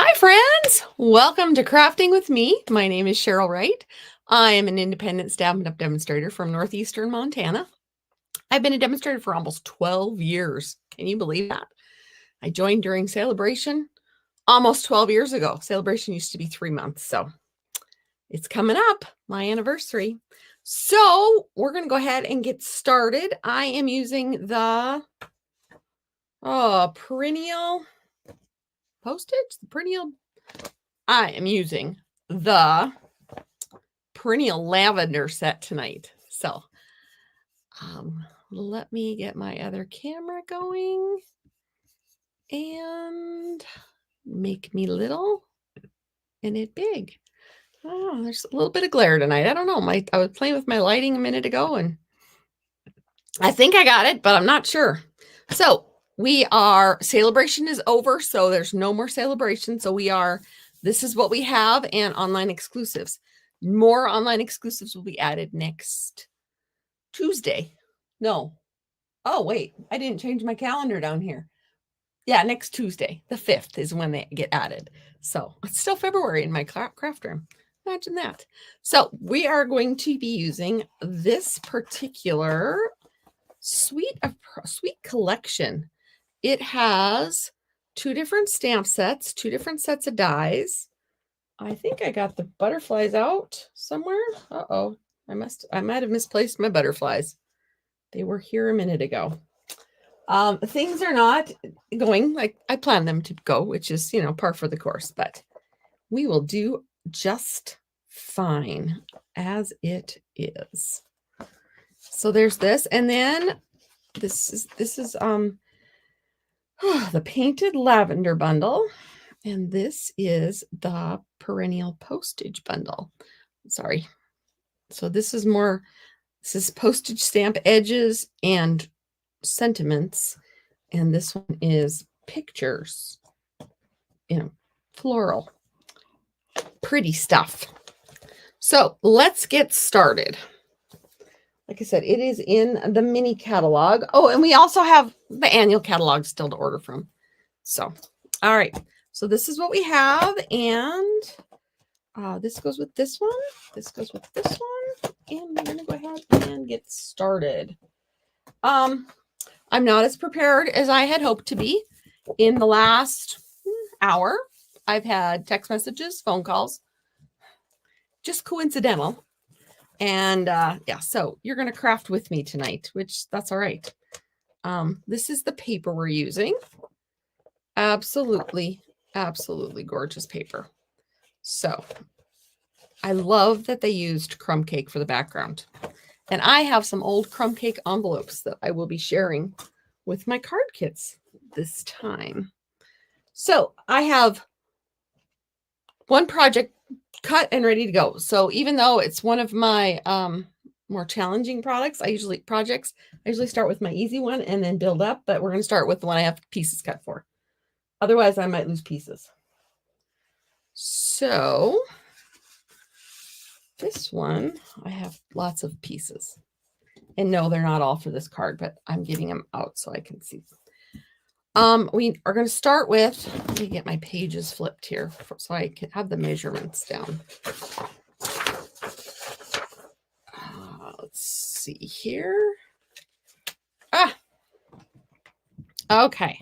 Hi, friends. Welcome to Crafting with me. My name is Cheryl Wright. I am an independent Stampin' Up! Demonstrator from northeastern Montana. I've been a demonstrator for almost 12 years. Can you believe that? I joined during Celebration almost 12 years ago. Celebration used to be 3 months, so it's coming up, my anniversary. So we're going to go ahead and get started. I am using the perennial postage, I am using the perennial lavender set tonight. So let me get my other camera going and make me little and it big. Oh, there's a little bit of glare tonight. I don't know. I was playing with my lighting a minute ago and I think I got it, but I'm not sure. So celebration is over, so there's no more celebration. So this is what we have, and online exclusives. More online exclusives will be added next Tuesday. No. Oh, wait, I didn't change my calendar down here. Yeah, next Tuesday, the 5th is when they get added. So it's still February in my craft room. Imagine that. So we are going to be using this particular suite collection. It has 2 different stamp sets, 2 different sets of dies. I think I got the butterflies out somewhere. Uh-oh, I might have misplaced my butterflies. They were here a minute ago. Things are not going like I planned them to go, which is, par for the course, but we will do just fine as it is. So there's this, and then this is the painted lavender bundle, and this is the perennial postage bundle. Sorry. So this is postage stamp edges and sentiments, and this one is pictures, floral, pretty stuff. So let's get started. Like I said, it is in the mini catalog. Oh, and we also have the annual catalog still to order from. So, all right. So this is what we have. And this goes with this one. This goes with this one. And we're going to go ahead and get started. I'm not as prepared as I had hoped to be. In the last hour, I've had text messages, phone calls, just coincidental. And so you're going to craft with me tonight, which that's all right. This is the paper we're using. Absolutely, absolutely gorgeous paper. So I love that they used crumb cake for the background. And I have some old crumb cake envelopes that I will be sharing with my card kits this time. So I have one project cut and ready to go. So even though it's one of my more challenging products, I usually start with my easy one and then build up, but we're going to start with the one I have pieces cut for. Otherwise, I might lose pieces. So this one, I have lots of pieces. And no, they're not all for this card, but I'm getting them out so I can see. We are going to start with, let me get my pages flipped here so I can have the measurements down. Let's see here. Okay.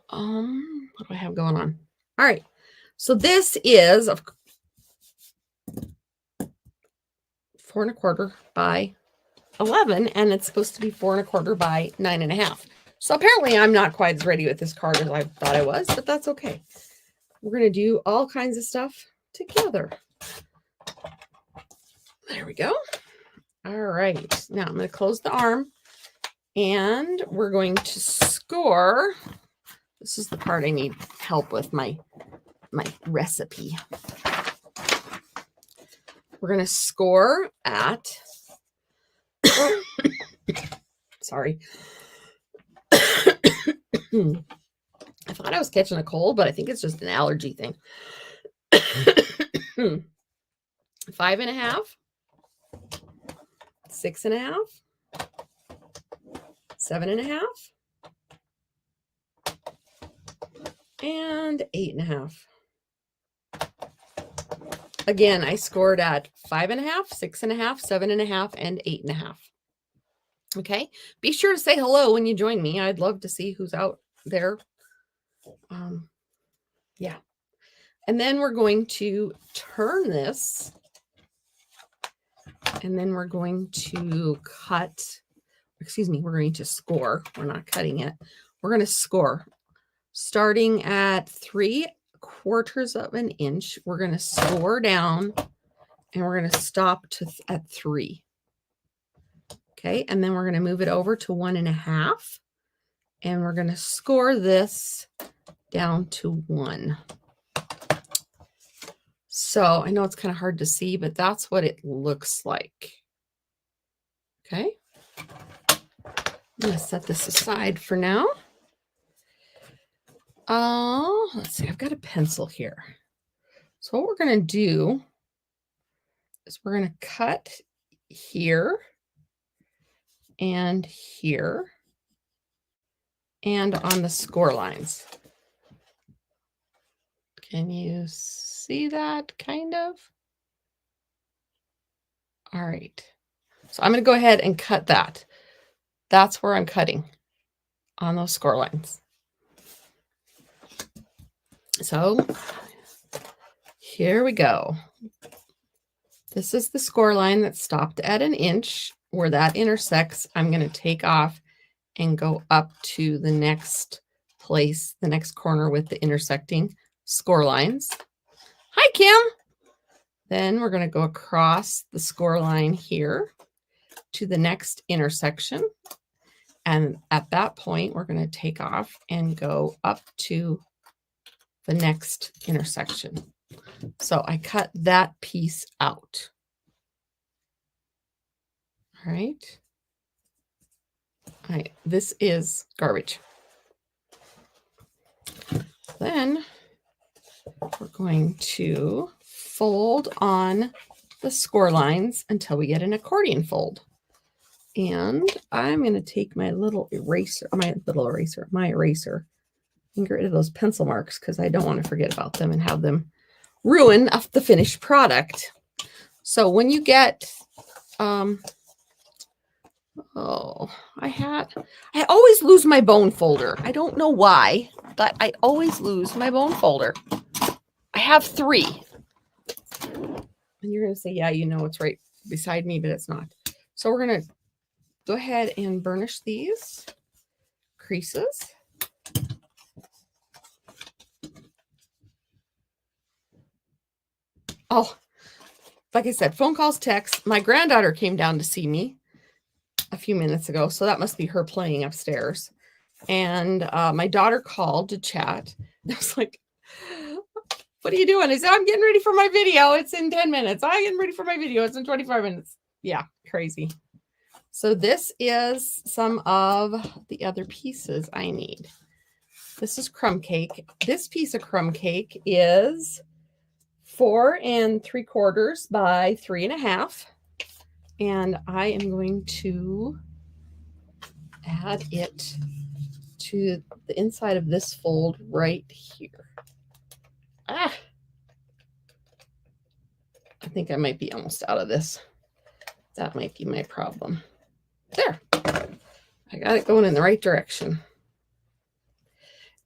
What do I have going on? All right. So this is 4 1/4 by 11, and it's supposed to be 4 1/4 by 9 1/2. So apparently I'm not quite as ready with this card as I thought I was, but that's okay. We're going to do all kinds of stuff together. There we go. All right. Now I'm going to close the arm, and we're going to score. This is the part I need help with my recipe. We're going to score at sorry. I thought I was catching a cold, but I think it's just an allergy thing. 5 1/2, 6 1/2, 7 1/2, and 8.5. Again, I scored at 5.5, 6.5, 7.5, and 8.5. Okay, be sure to say hello when you join me. I'd love to see who's out there. Yeah. And then we're going to turn this, and then we're going to cut, excuse me, we're going to score. We're not cutting it. We're going to score. Starting at 3/4 of an inch, we're going to score down, and we're going to stop at 3. Okay, and then we're going to move it over to 1.5, and we're going to score this down to 1. So I know it's kind of hard to see, but that's what it looks like. Okay, I'm going to set this aside for now. Let's see, I've got a pencil here. So what we're going to do is we're going to cut here and here and on the score lines. Can you see that kind of? All right. So I'm going to go ahead and cut that. That's where I'm cutting, on those score lines. So here we go. This is the score line that stopped at an inch. Where that intersects, I'm going to take off and go up to the next place, the next corner with the intersecting score lines. Hi, Kim. Then we're going to go across the score line here to the next intersection. And at that point, we're going to take off and go up to the next intersection. So I cut that piece out. All right. All right. This is garbage. Then we're going to fold on the score lines until we get an accordion fold. And I'm going to take my eraser, and get rid of those pencil marks because I don't want to forget about them and have them ruin the finished product. So when you get, I always lose my bone folder. I don't know why, but I always lose my bone folder. I have 3. And you're going to say, yeah, you know, it's right beside me, but it's not. So we're going to go ahead and burnish these creases. Oh, like I said, phone calls, texts. My granddaughter came down to see me a few minutes ago, so that must be her playing upstairs. And my daughter called to chat. I was like, what are you doing? I said, I'm getting ready for my video. It's in 10 minutes. I'm getting ready for my video. It's in 25 minutes. Yeah, crazy. So this is some of the other pieces I need. This is crumb cake. This piece of crumb cake is 4 3/4 by 3.5. And I am going to add it to the inside of this fold right here. I think I might be almost out of this. That might be my problem. There. I got it going in the right direction.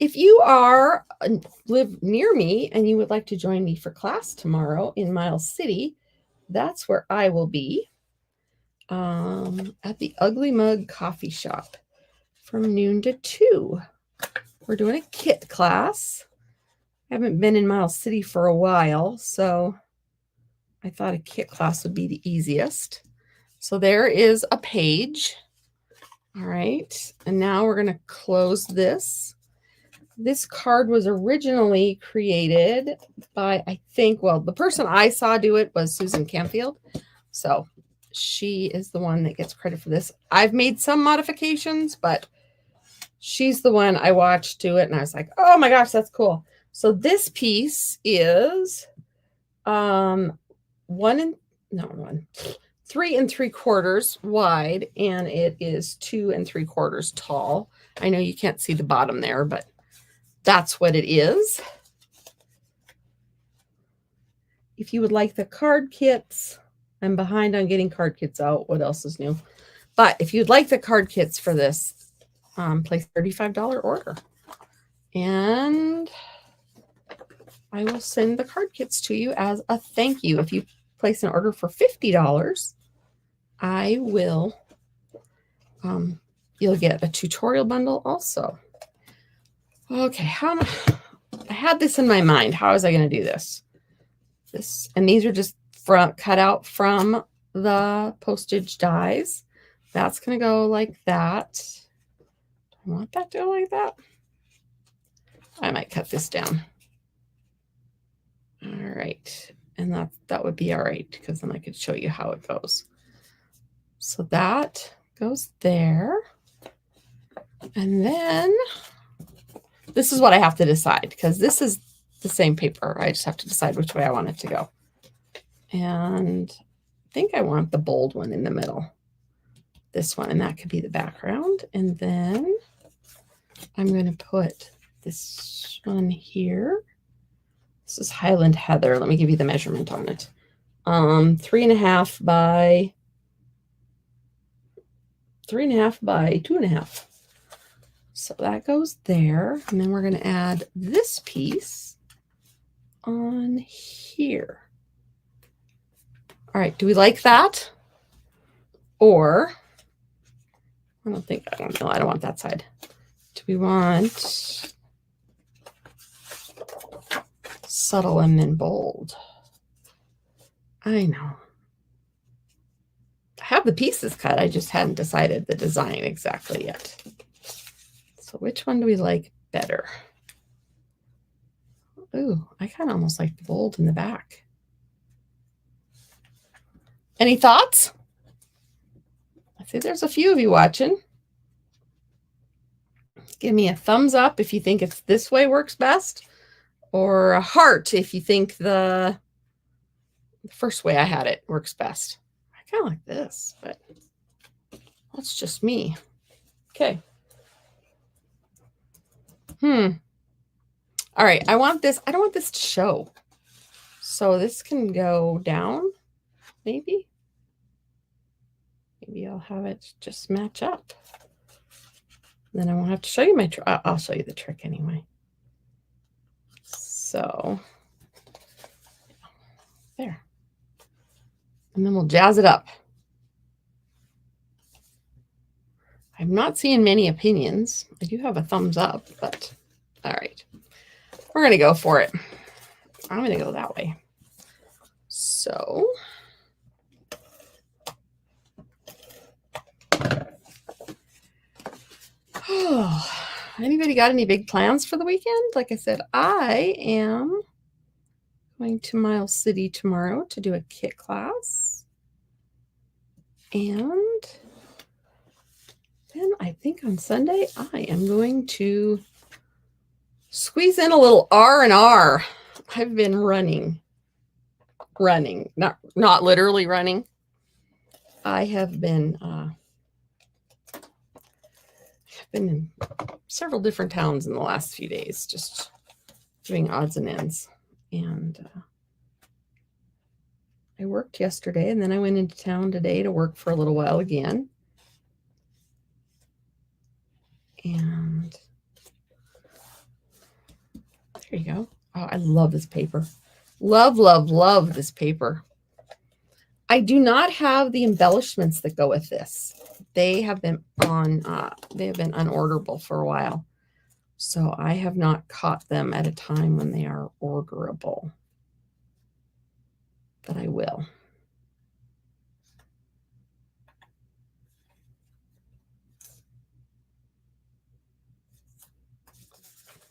If you live near me and you would like to join me for class tomorrow in Miles City, that's where I will be, at the Ugly Mug Coffee Shop from noon to 2. We're doing a kit class. I haven't been in Miles City for a while, so I thought a kit class would be the easiest. So there is a page. All right. And now we're going to close this. This card was originally created by, I think, well, the person I saw do it was Susan Canfield. So she is the one that gets credit for this. I've made some modifications, but she's the one I watched do it. And I was like, oh my gosh, that's cool. So this piece is 3 3/4 wide, and it is 2 3/4 tall. I know you can't see the bottom there, but that's what it is. If you would like the card kits, I'm behind on getting card kits out. What else is new? But if you'd like the card kits for this, place $35 order. And I will send the card kits to you as a thank you. If you place an order for $50, I will, you'll get a tutorial bundle also. Okay, I had this in my mind. How was I going to do this? And these are just cut out from the postage dies. That's going to go like that. I want that to go like that. I might cut this down. All right. And that would be all right, because then I could show you how it goes. So that goes there. And then this is what I have to decide, because this is the same paper. I just have to decide which way I want it to go. And I think I want the bold one in the middle. This one, and that could be the background. And then I'm going to put this one here. This is Highland Heather. Let me give you the measurement on it. 3.5 by 2.5. So that goes there. And then we're going to add this piece on here. All right. Do we like that? Or I don't know. I don't want that side. Do we want subtle and then bold? I know. I have the pieces cut. I just hadn't decided the design exactly yet. So which one do we like better? Ooh, I kind of almost like the bold in the back. Any thoughts? I see there's a few of you watching. Give me a thumbs up if you think it's this way works best, or a heart if you think the first way I had it works best. I kind of like this, but that's just me. Okay. All right. I don't want this to show. So this can go down, maybe. Maybe I'll have it just match up. Then I won't have to show you my trick. I'll show you the trick anyway. So there. And then we'll jazz it up. I'm not seeing many opinions. I do have a thumbs up, but all right. We're going to go for it. I'm going to go that way. So anybody got any big plans for the weekend? Like I said, I am going to Miles City tomorrow to do a kit class. And then I think on Sunday, I am going to squeeze in a little R&R. I've been running, not literally running. I have been in several different towns in the last few days, just doing odds and ends. And I worked yesterday, and then I went into town today to work for a little while again. And there you go. Oh, I love this paper. Love, love, love this paper. I do not have the embellishments that go with this. They have been unorderable for a while. So I have not caught them at a time when they are orderable. But I will.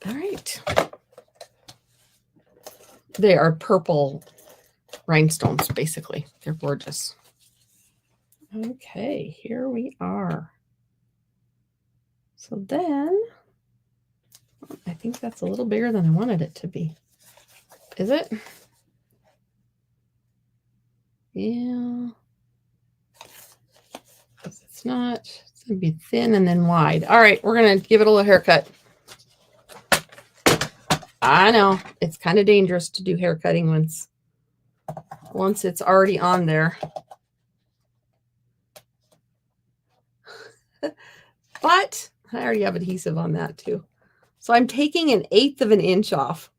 All right. They are purple rhinestones, basically. They're gorgeous. Okay, here we are. So then, I think that's a little bigger than I wanted it to be. Is it? Yeah. It's not. It's going to be thin and then wide. All right, we're going to give it a little haircut. I know it's kind of dangerous to do hair cutting once it's already on there. But I already have adhesive on that too. So I'm taking 1/8 of an inch off.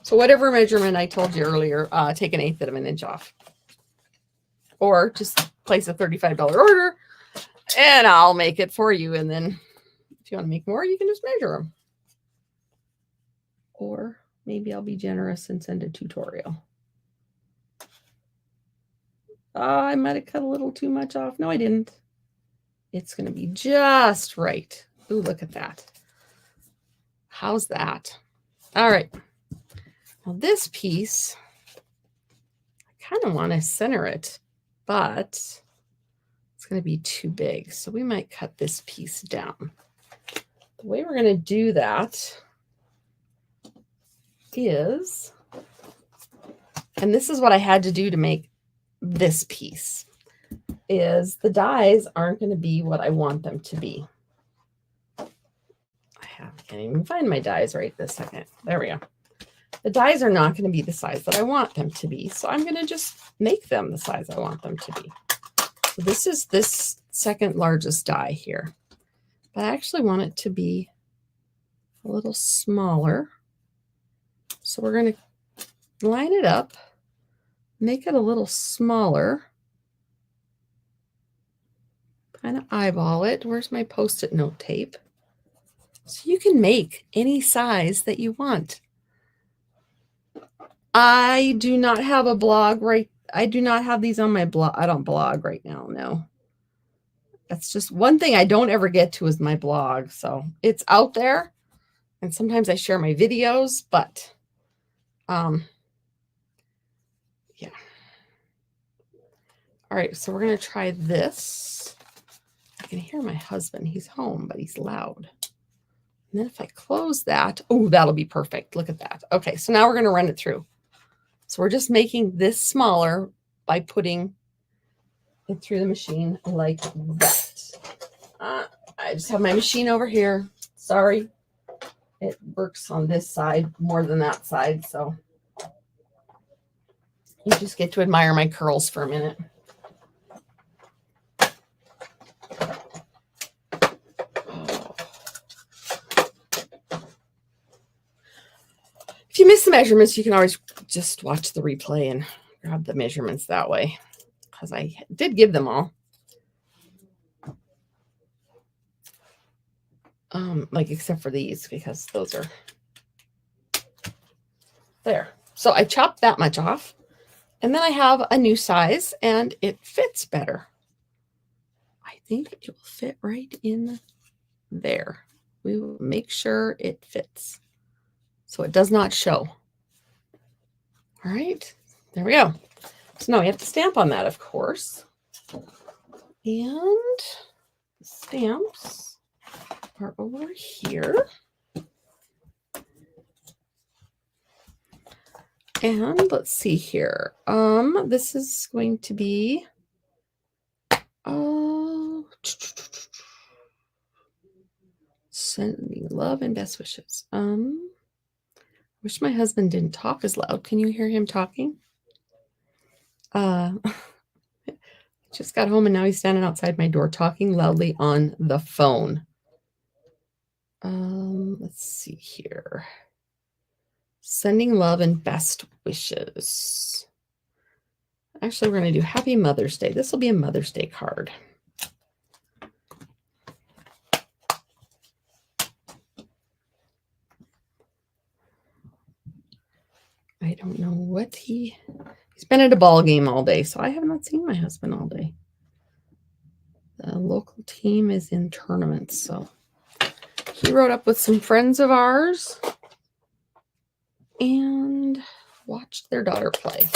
So whatever measurement I told you earlier, take 1/8 of an inch off. Or just place a $35 order and I'll make it for you. And then if you want to make more, you can just measure them. Or maybe I'll be generous and send a tutorial. I might have cut a little too much off. No, I didn't. It's going to be just right. Ooh, look at that. How's that? All right. Now this piece, I kind of want to center it, but it's going to be too big. So we might cut this piece down. The way we're going to do that is, and this is what I had to do to make this piece, is the dies aren't going to be what I want them to be. Can't even find my dies right this second. There we go. The dies are not going to be the size that I want them to be. So I'm going to just make them the size I want them to be. So this is this second largest die here. But I actually want it to be a little smaller. So we're going to line it up, make it a little smaller. Kind of eyeball it. Where's my Post-it note tape? So you can make any size that you want. I do not have a blog right. I do not have these on my blog. I don't blog right now. No. That's just one thing I don't ever get to is my blog. So it's out there. And sometimes I share my videos, but yeah. All right. So we're going to try this. I can hear my husband. He's home, but he's loud. And then if I close that, oh, that'll be perfect. Look at that. Okay, so now we're going to run it through. So we're just making this smaller by putting it through the machine like that. I just have my machine over here. Sorry. It works on this side more than that side. So you just get to admire my curls for a minute. If you miss the measurements, you can always just watch the replay and grab the measurements that way, because I did give them all. Like except for these, because those are there. So I chopped that much off, and then I have a new size, and it fits better. I think it will fit right in there. We will make sure it fits, so it does not show. All right, there we go. So now we have to stamp on that, of course. And the stamps are over here. And let's see here. This is going to be sending love and best wishes. Wish my husband didn't talk as loud. Can you hear him talking? Just got home and now he's standing outside my door talking loudly on the phone. Let's see here. Sending love and best wishes. Actually, we're going to do Happy Mother's Day. This will be a Mother's Day card. I don't know what he's been at a ball game all day, so I have not seen my husband all day. The local team is in tournaments, so he rode up with some friends of ours and watched their daughter play.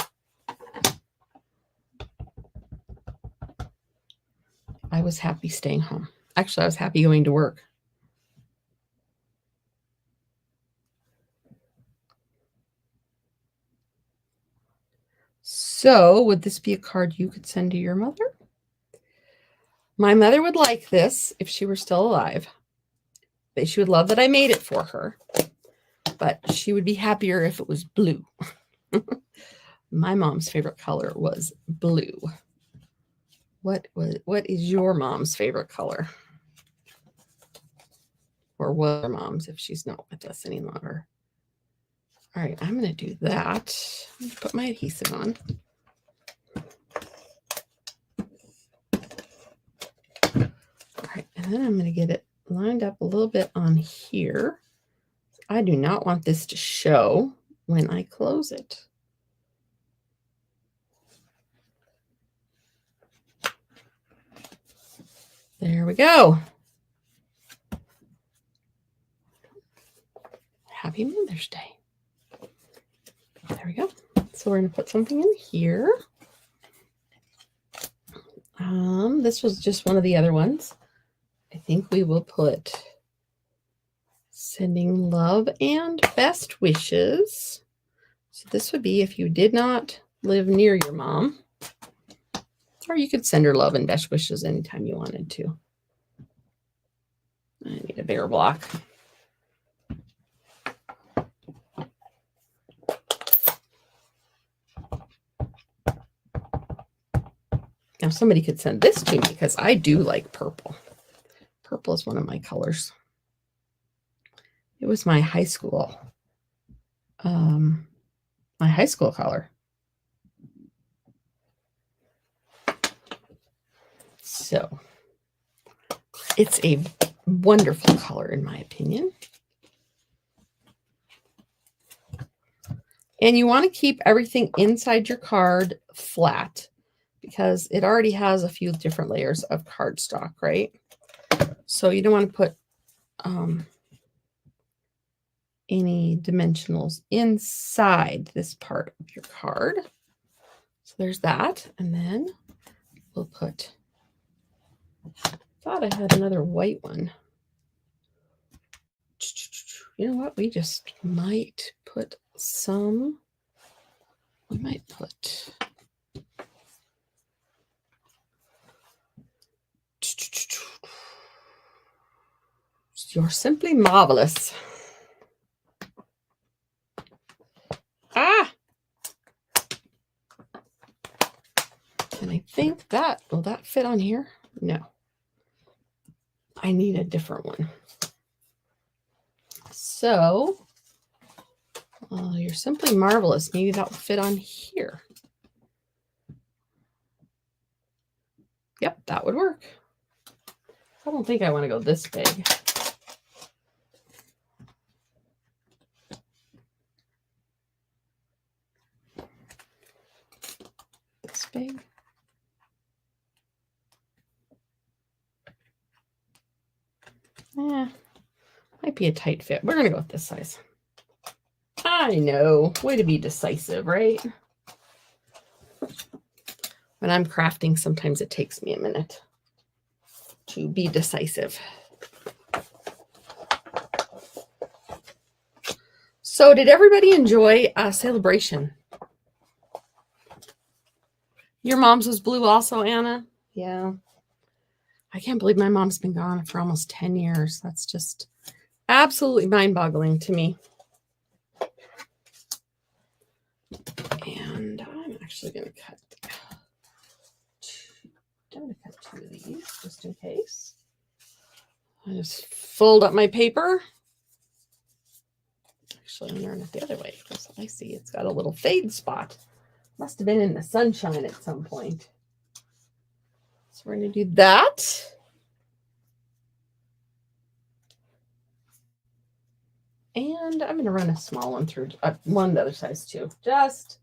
I was happy staying home. Actually, I was happy going to work. So, would this be a card you could send to your mother? My mother would like this if she were still alive. She would love that I made it for her. but she would be happier if it was blue. My mom's favorite color was blue. What is your mom's favorite color? Or was her mom's if she's not with us any longer? All right, I'm going to do that. Put my adhesive on. All right, and then I'm going to get it lined up a little bit on here. I do not want this to show when I close it. There we go. Happy Mother's Day. There we go. So we're going to put something in here. This was just one of the other ones. I think we will put sending love and best wishes. So this would be if you did not live near your mom, or you could send her love and best wishes anytime you wanted to. I need a bigger block. Now somebody could send this to me because I do like purple. Purple is one of my colors. It was my high school color. So it's a wonderful color in my opinion. And you want to keep everything inside your card flat because it already has a few different layers of cardstock, right? So you don't want to put any dimensionals inside this part of your card. So there's that. And then we'll put, I thought I had another white one. You know what? We just might put some, we might put, you're simply marvelous. Ah! And I think that, will that fit on here? No. I need a different one. So, you're simply marvelous. Maybe that will fit on here. Yep, that would work. I don't think I want to go this big. This big. Yeah, might be a tight fit. We're going to go with this size. I know. Way to be decisive, right? When I'm crafting, sometimes it takes me a minute to be decisive. So did everybody enjoy Celebration? Your mom's was blue also, Anna? Yeah. I can't believe my mom's been gone for almost 10 years. That's just absolutely mind-boggling to me. And I'm actually going to cut two of these just in case. I just fold up my paper. Actually, I'm going to run it the other way because I see it's got a little fade spot. Must have been in the sunshine at some point. So we're going to do that. And I'm going to run a small one through, one the other size too. Just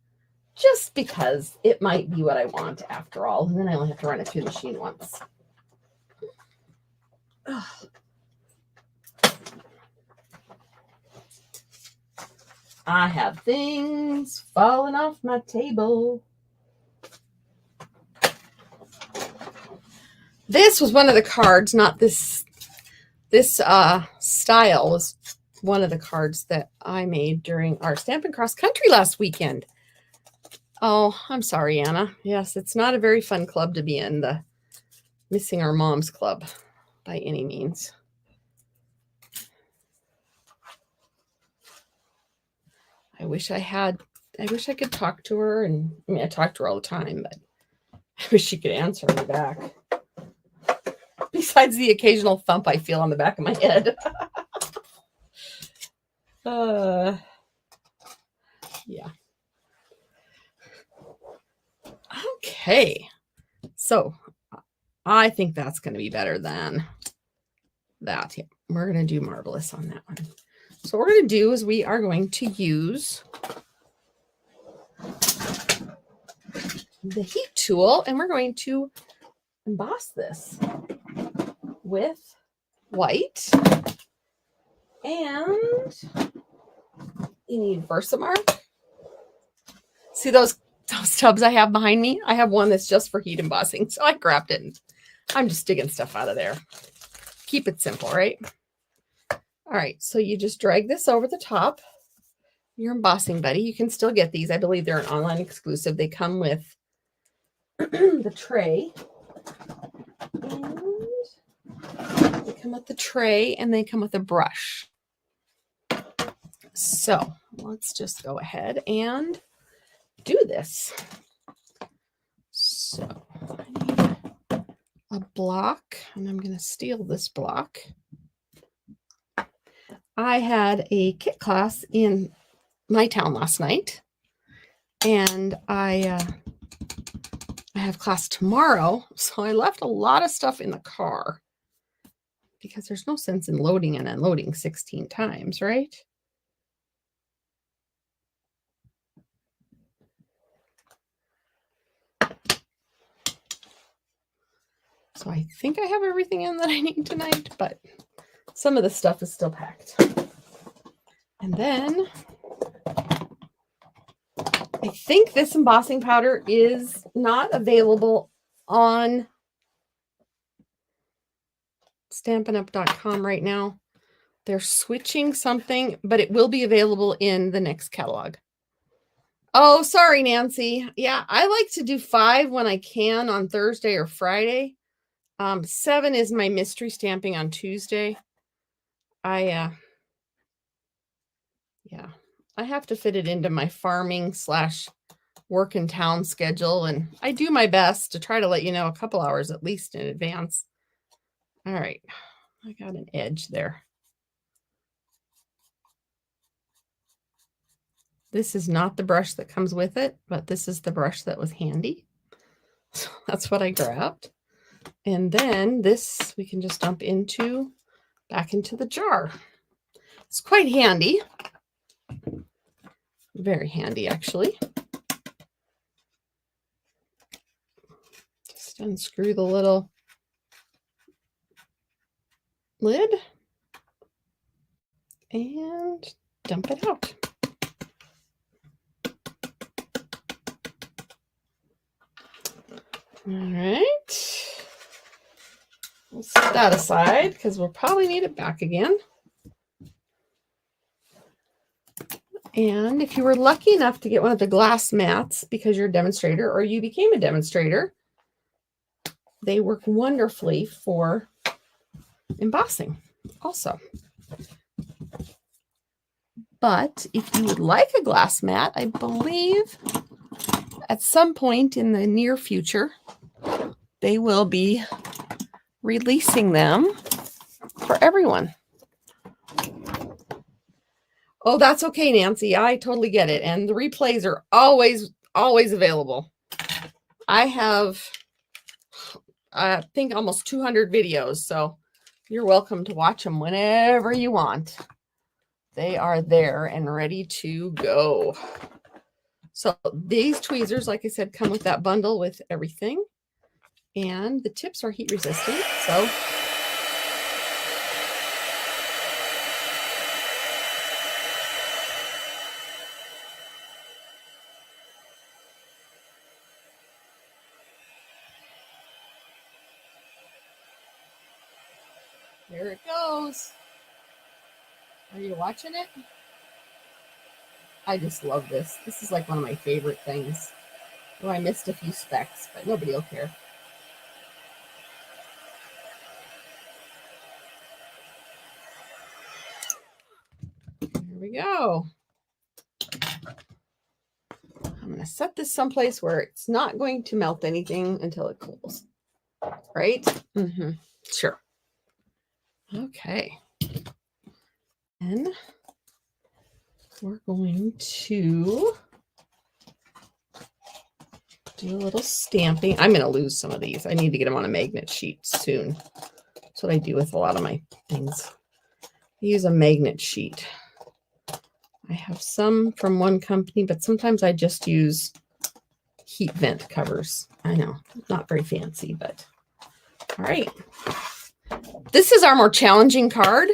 because it might be what I want after all. And then I only have to run it through the machine once. Ugh. I have things falling off my table. This was one of the cards, not this style was one of the cards that I made during our Stampin' Cross Country last weekend. Oh, I'm sorry, Anna. Yes, it's not a very fun club to be in, the Missing Our Moms Club by any means. I wish I could talk to her, and I mean, I talk to her all the time, but I wish she could answer me back. Besides the occasional thump I feel on the back of my head. Yeah. Okay. So I think that's going to be better than that. Yeah, we're going to do marvelous on that one. So what we're going to do is we are going to use the heat tool, and we're going to emboss this with white, and you need Versamark. See those tubs I have behind me? I have one that's just for heat embossing, so I grabbed it, and I'm just digging stuff out of there. Keep it simple, right? All right, so you just drag this over the top. Your embossing buddy. You can still get these. I believe they're an online exclusive. They come with the tray. And they come with the tray, and they come with a brush. So let's just go ahead and do this. So I need a block, and I'm going to steal this block. I had a kit class in my town last night, and I have class tomorrow, so I left a lot of stuff in the car because there's no sense in loading and unloading 16 times, right? So I think I have everything in that I need tonight, but some of the stuff is still packed. And then I think this embossing powder is not available on stampinup.com right now. They're switching something, but it will be available in the next catalog. Oh, sorry, Nancy. Yeah, I like to do 5 when I can on Thursday or Friday. 7 is my mystery stamping on Tuesday. Yeah, I have to fit it into my farming / work in town schedule, and I do my best to try to let you know a couple hours at least in advance. All right, I got an edge there. This is not the brush that comes with it, but this is the brush that was handy. So that's what I grabbed. And then this we can just dump back into the jar. It's quite handy. Very handy, actually. Just unscrew the little lid and dump it out. All right. We'll set that aside because we'll probably need it back again. And if you were lucky enough to get one of the glass mats because you're a demonstrator or you became a demonstrator, they work wonderfully for embossing also. But if you would like a glass mat, I believe at some point in the near future, they will be releasing them for everyone. Oh, that's okay, Nancy. I totally get it. And the replays are always available. I have, I think, almost 200 videos, so you're welcome to watch them whenever you want. They are there and ready to go. So these tweezers, like I said, come with that bundle with everything. And the tips are heat resistant, so there it goes. Are you watching it? I just love this. This is like one of my favorite things. Oh, I missed a few specks, but nobody will care. There we go. to set this someplace where it's not going to melt anything until it cools. Right? Mm-hmm. Sure. Okay. And we're going to do a little stamping. I'm going to lose some of these. I need to get them on a magnet sheet soon. That's what I do with a lot of my things. I use a magnet sheet. I have some from one company, but sometimes I just use heat vent covers. I know, not very fancy, but all right. This is our more challenging card,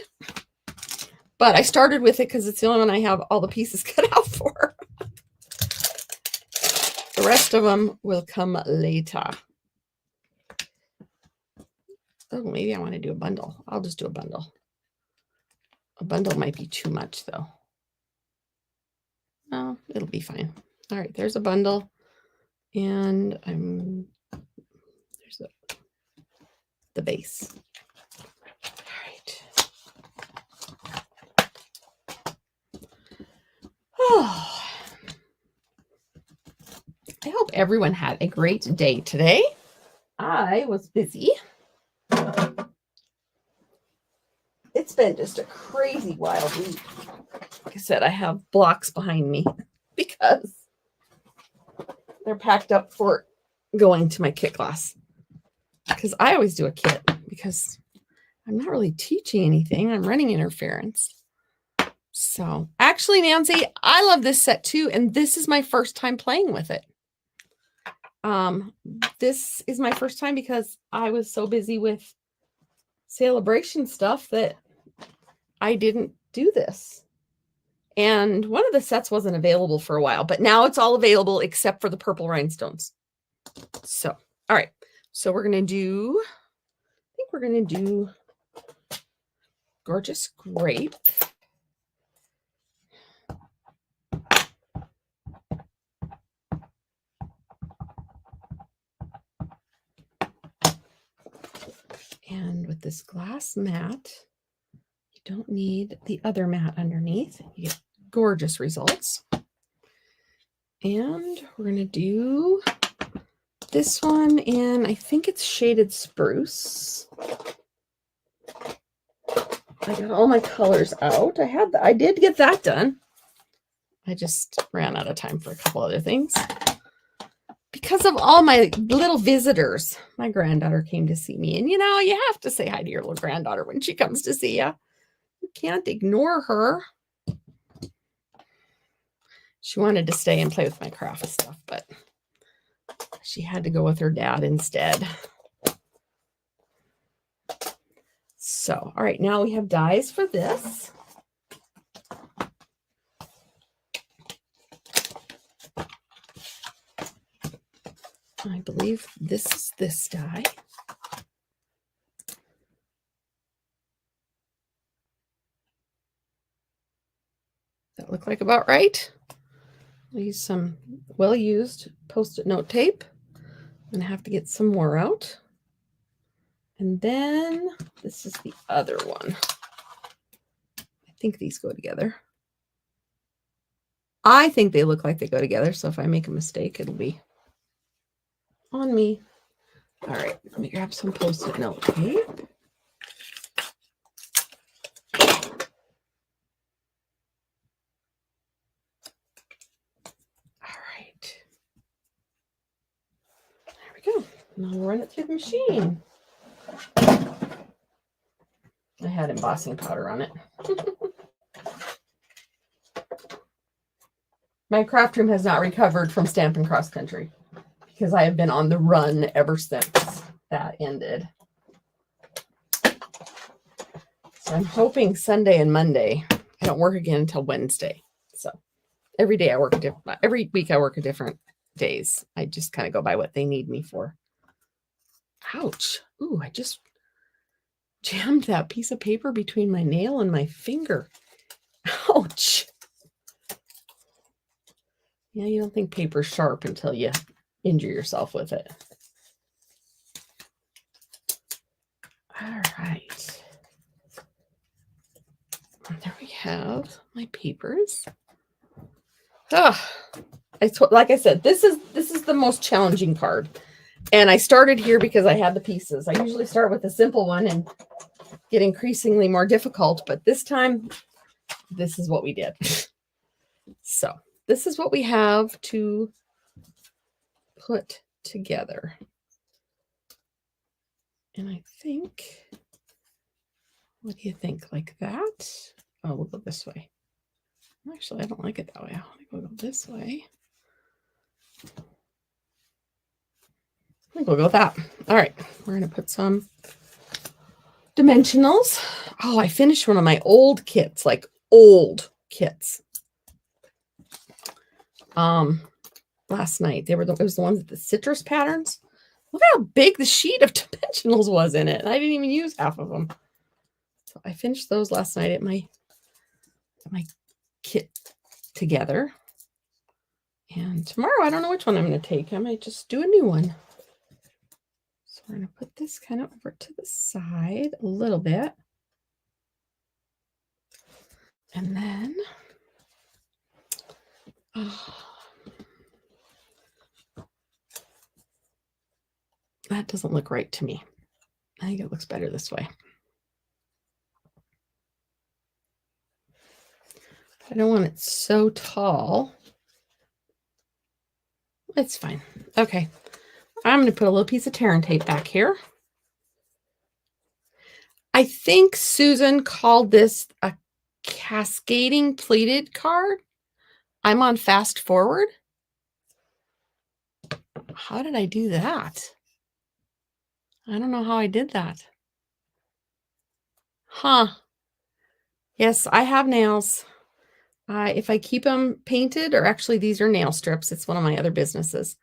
but I started with it because it's the only one I have all the pieces cut out for. The rest of them will come later. Oh, maybe I want to do a bundle. I'll just do a bundle. A bundle might be too much, though. No, it'll be fine. All right, there's a bundle. And there's the base. All right. Oh. I hope everyone had a great day today. I was busy. It's been just a crazy wild week. Like I said, I have blocks behind me because they're packed up for going to my kit class. Because I always do a kit because I'm not really teaching anything. I'm running interference. So actually, Nancy, I love this set too. And this is my first time playing with it. This is my first time because I was so busy with celebration stuff that I didn't do this. And one of the sets wasn't available for a while, but now it's all available except for the purple rhinestones. So, all right. So we're going to do, I think we're going to do Gorgeous Grape. And with this glass mat, you don't need the other mat underneath. You get gorgeous results. And we're going to do this one in, I think it's shaded spruce. I got all my colors out. I did get that done. I just ran out of time for a couple other things. Because of all my little visitors, my granddaughter came to see me. And you know, you have to say hi to your little granddaughter when she comes to see you. You can't ignore her. She wanted to stay and play with my craft stuff, but she had to go with her dad instead. So, all right, now we have dies for this. I believe this is this die. That look like about right. I'll use some well-used Post-it note tape. I'm going to have to get some more out. And then this is the other one. I think these go together. I think they look like they go together. So if I make a mistake, it'll be on me. All right, let me grab some Post-it note tape. All right. There we go. Now we'll run it through the machine. I had embossing powder on it. My craft room has not recovered from Stampin' Cross Country because I have been on the run ever since that ended. So I'm hoping Sunday and Monday I don't work again until Wednesday. So every day I work every week I work a different days. I just kind of go by what they need me for. Ouch. Ooh, I just jammed that piece of paper between my nail and my finger. Ouch. Yeah, you don't think paper's sharp until you injure yourself with it. All right. There we have my papers. Oh, like I said, this is the most challenging card. And I started here because I had the pieces. I usually start with a simple one and get increasingly more difficult, but this time, this is what we did. So this is what we have to put together. And I think, what do you think? Like that? Oh, we'll go this way. Actually, I don't like it that way. I think we'll go this way. I think we'll go with that. All right, we're going to put some dimensionals. Oh, I finished one of my old kits, like old kits. Last night. It was the ones with the citrus patterns. Look how big the sheet of dimensionals was in it. And I didn't even use half of them. So I finished those last night at my kit together. And tomorrow, I don't know which one I'm going to take. I might just do a new one. So we're going to put this kind of over to the side a little bit. And then, that doesn't look right to me. I think it looks better this way. I don't want it so tall. It's fine. Okay. I'm going to put a little piece of tear and tape back here. I think Susan called this a cascading pleated card. I'm on fast forward. How did I do that? I don't know how I did that. Huh. Yes, I have nails. If I keep them painted, or actually these are nail strips. It's one of my other businesses.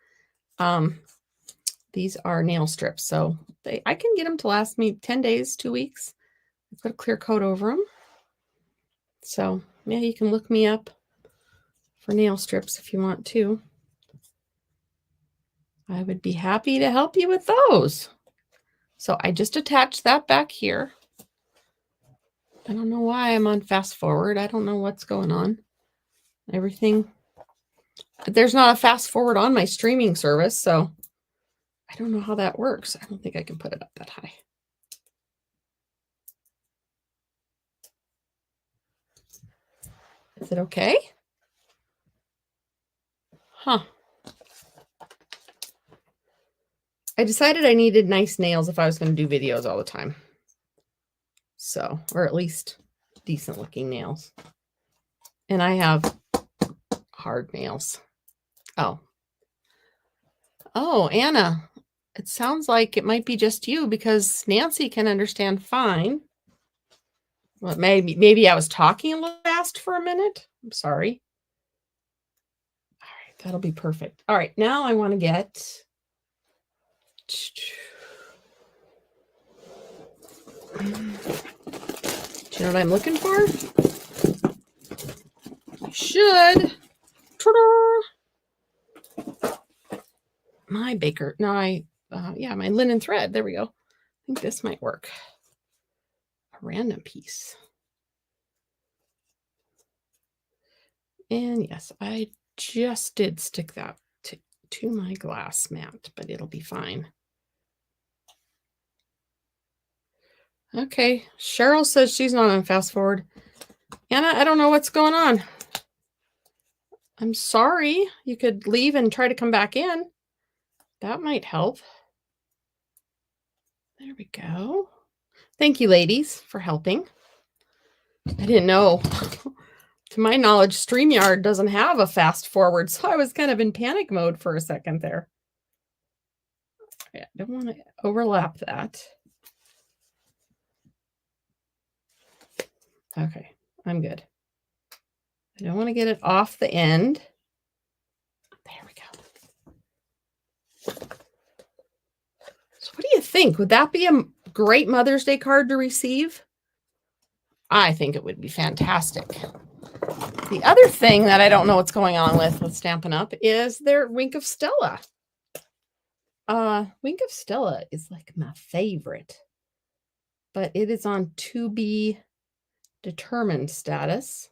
These are nail strips. So I can get them to last me 10 days, 2 weeks. I put a clear coat over them. So yeah, you can look me up for nail strips if you want to. I would be happy to help you with those. So I just attached that back here. I don't know why I'm on fast forward. I don't know what's going on. Everything. There's not a fast forward on my streaming service, so I don't know how that works. I don't think I can put it up that high. Is it okay? Huh. I decided I needed nice nails if I was going to do videos all the time. So, or at least decent looking nails. And I have hard nails. Oh, Anna, it sounds like it might be just you because Nancy can understand fine. Well, maybe I was talking a little fast for a minute. I'm sorry. All right, that'll be perfect. All right, now I want to get... Do you know what I'm looking for? I should. My baker. No, my linen thread. There we go. I think this might work. A random piece. And yes, I just did stick that to my glass mat, but it'll be fine. Okay, Cheryl says she's not on fast forward. Anna, I don't know what's going on. I'm sorry. You could leave and try to come back in. That might help. There we go. Thank you, ladies, for helping. I didn't know. To my knowledge, StreamYard doesn't have a fast forward, so I was kind of in panic mode for a second there. I don't want to overlap that. Okay, I'm good. I don't want to get it off the end. There we go. So what do you think? Would that be a great Mother's Day card to receive? I think it would be fantastic. The other thing that I don't know what's going on with Stampin' Up is their Wink of Stella. Wink of Stella is like my favorite, but it is on to be determined status.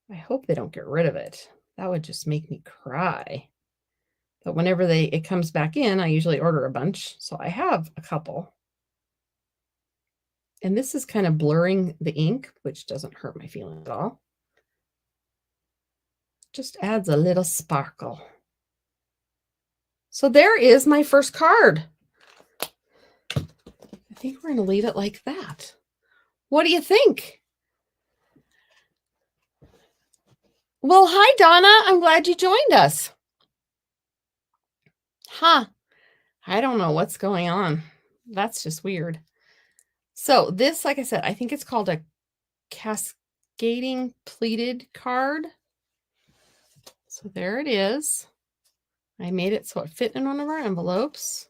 I hope they don't get rid of it. That would just make me cry. But whenever it comes back in, I usually order a bunch. So I have a couple. And this is kind of blurring the ink, which doesn't hurt my feelings at all. Just adds a little sparkle. So there is my first card. I think we're going to leave it like that. What do you think? Well, hi, Donna. I'm glad you joined us. Huh. I don't know what's going on. That's just weird. So this, like I said, I think it's called a cascading pleated card. So there it is. I made it so it fit in one of our envelopes.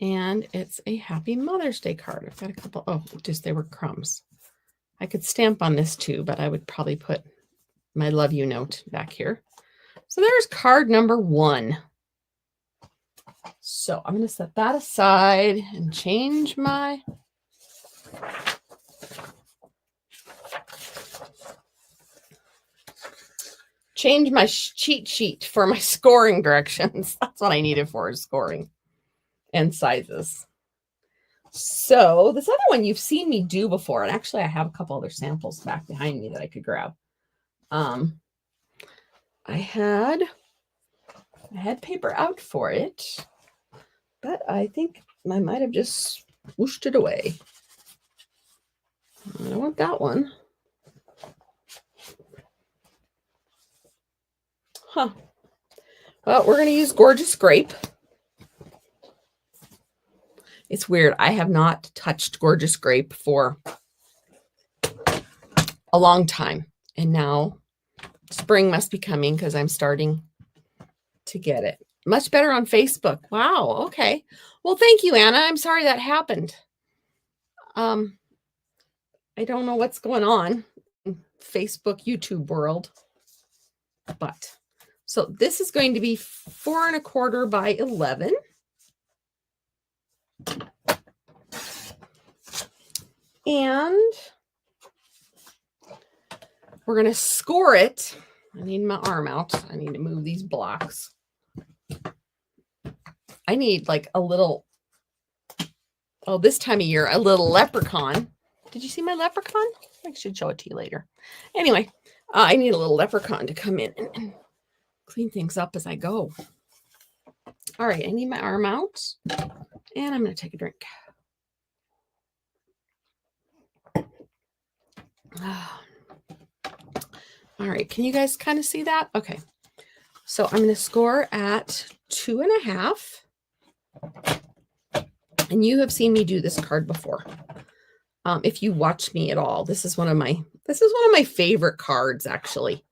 And it's a Happy Mother's Day card. I've got a couple. Oh, just they were crumbs. I could stamp on this too, but I would probably put my love you note back here. So there's card number 1. So I'm going to set that aside and change my cheat sheet for my scoring directions. That's what I needed for is scoring and sizes. So this other one you've seen me do before, and actually I have a couple other samples back behind me that I could grab. I had paper out for it, but I think I might have just whooshed it away. I don't want that one. Huh. Well, we're going to use Gorgeous Grape. It's weird. I have not touched Gorgeous Grape for a long time. And now spring must be coming because I'm starting to get it. Much better on Facebook. Wow. Okay. Well, thank you, Anna. I'm sorry that happened. I don't know what's going on in Facebook, YouTube world. But so this is going to be 4 1/4 by 11. And we're going to score it. I need my arm out. I need to move these blocks. I need like a little, this time of year, a little leprechaun. Did you see my leprechaun? I should show it to you later. Anyway, I need a little leprechaun to come in and clean things up as I go. All right, I need my arm out. And I'm going to take a drink. All right, can you guys kind of see that? Okay, so I'm going to score at 2.5. And you have seen me do this card before. If you watch me at all, this is one of my favorite cards, actually.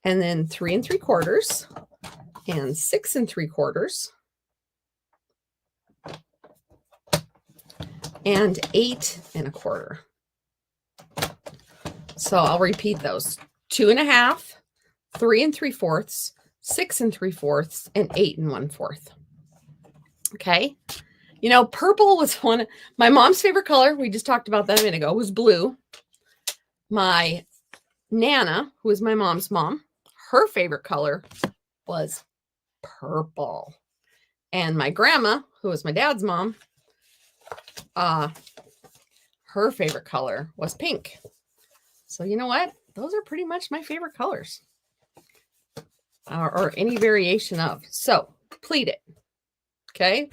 And then 3 3/4 and 6 3/4 and 8 1/4. So I'll repeat those: 2.5, 3 3/4, 6 3/4, and 8 1/4. Okay. You know, purple was one of my mom's favorite color. We just talked about that a minute ago, was blue. My Nana, who was my mom's mom, her favorite color was purple. And my grandma, who was my dad's mom, her favorite color was pink. So you know what? Those are pretty much my favorite colors. Or any variation of. So pleat it. Okay.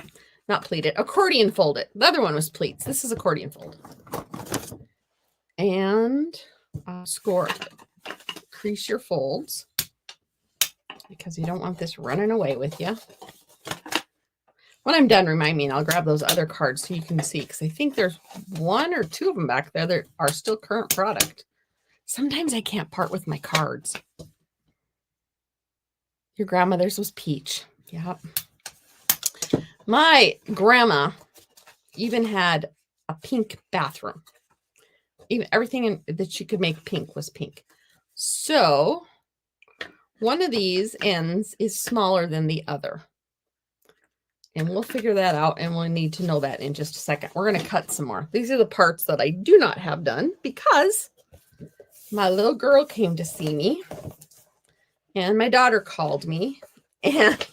Not pleat it. Accordion fold it. The other one was pleats. This is accordion fold. And score it. Crease your folds because you don't want this running away with you. When I'm done, remind me, and I'll grab those other cards so you can see, because I think there's 1 or 2 of them back there that are still current product. Sometimes I can't part with my cards. Your grandmother's was peach. Yep. My grandma even had a pink bathroom. Even everything that she could make pink was pink. So one of these ends is smaller than the other. And we'll figure that out, and we'll need to know that in just a second. We're going to cut some more. These are the parts that I do not have done because my little girl came to see me And my daughter called me, and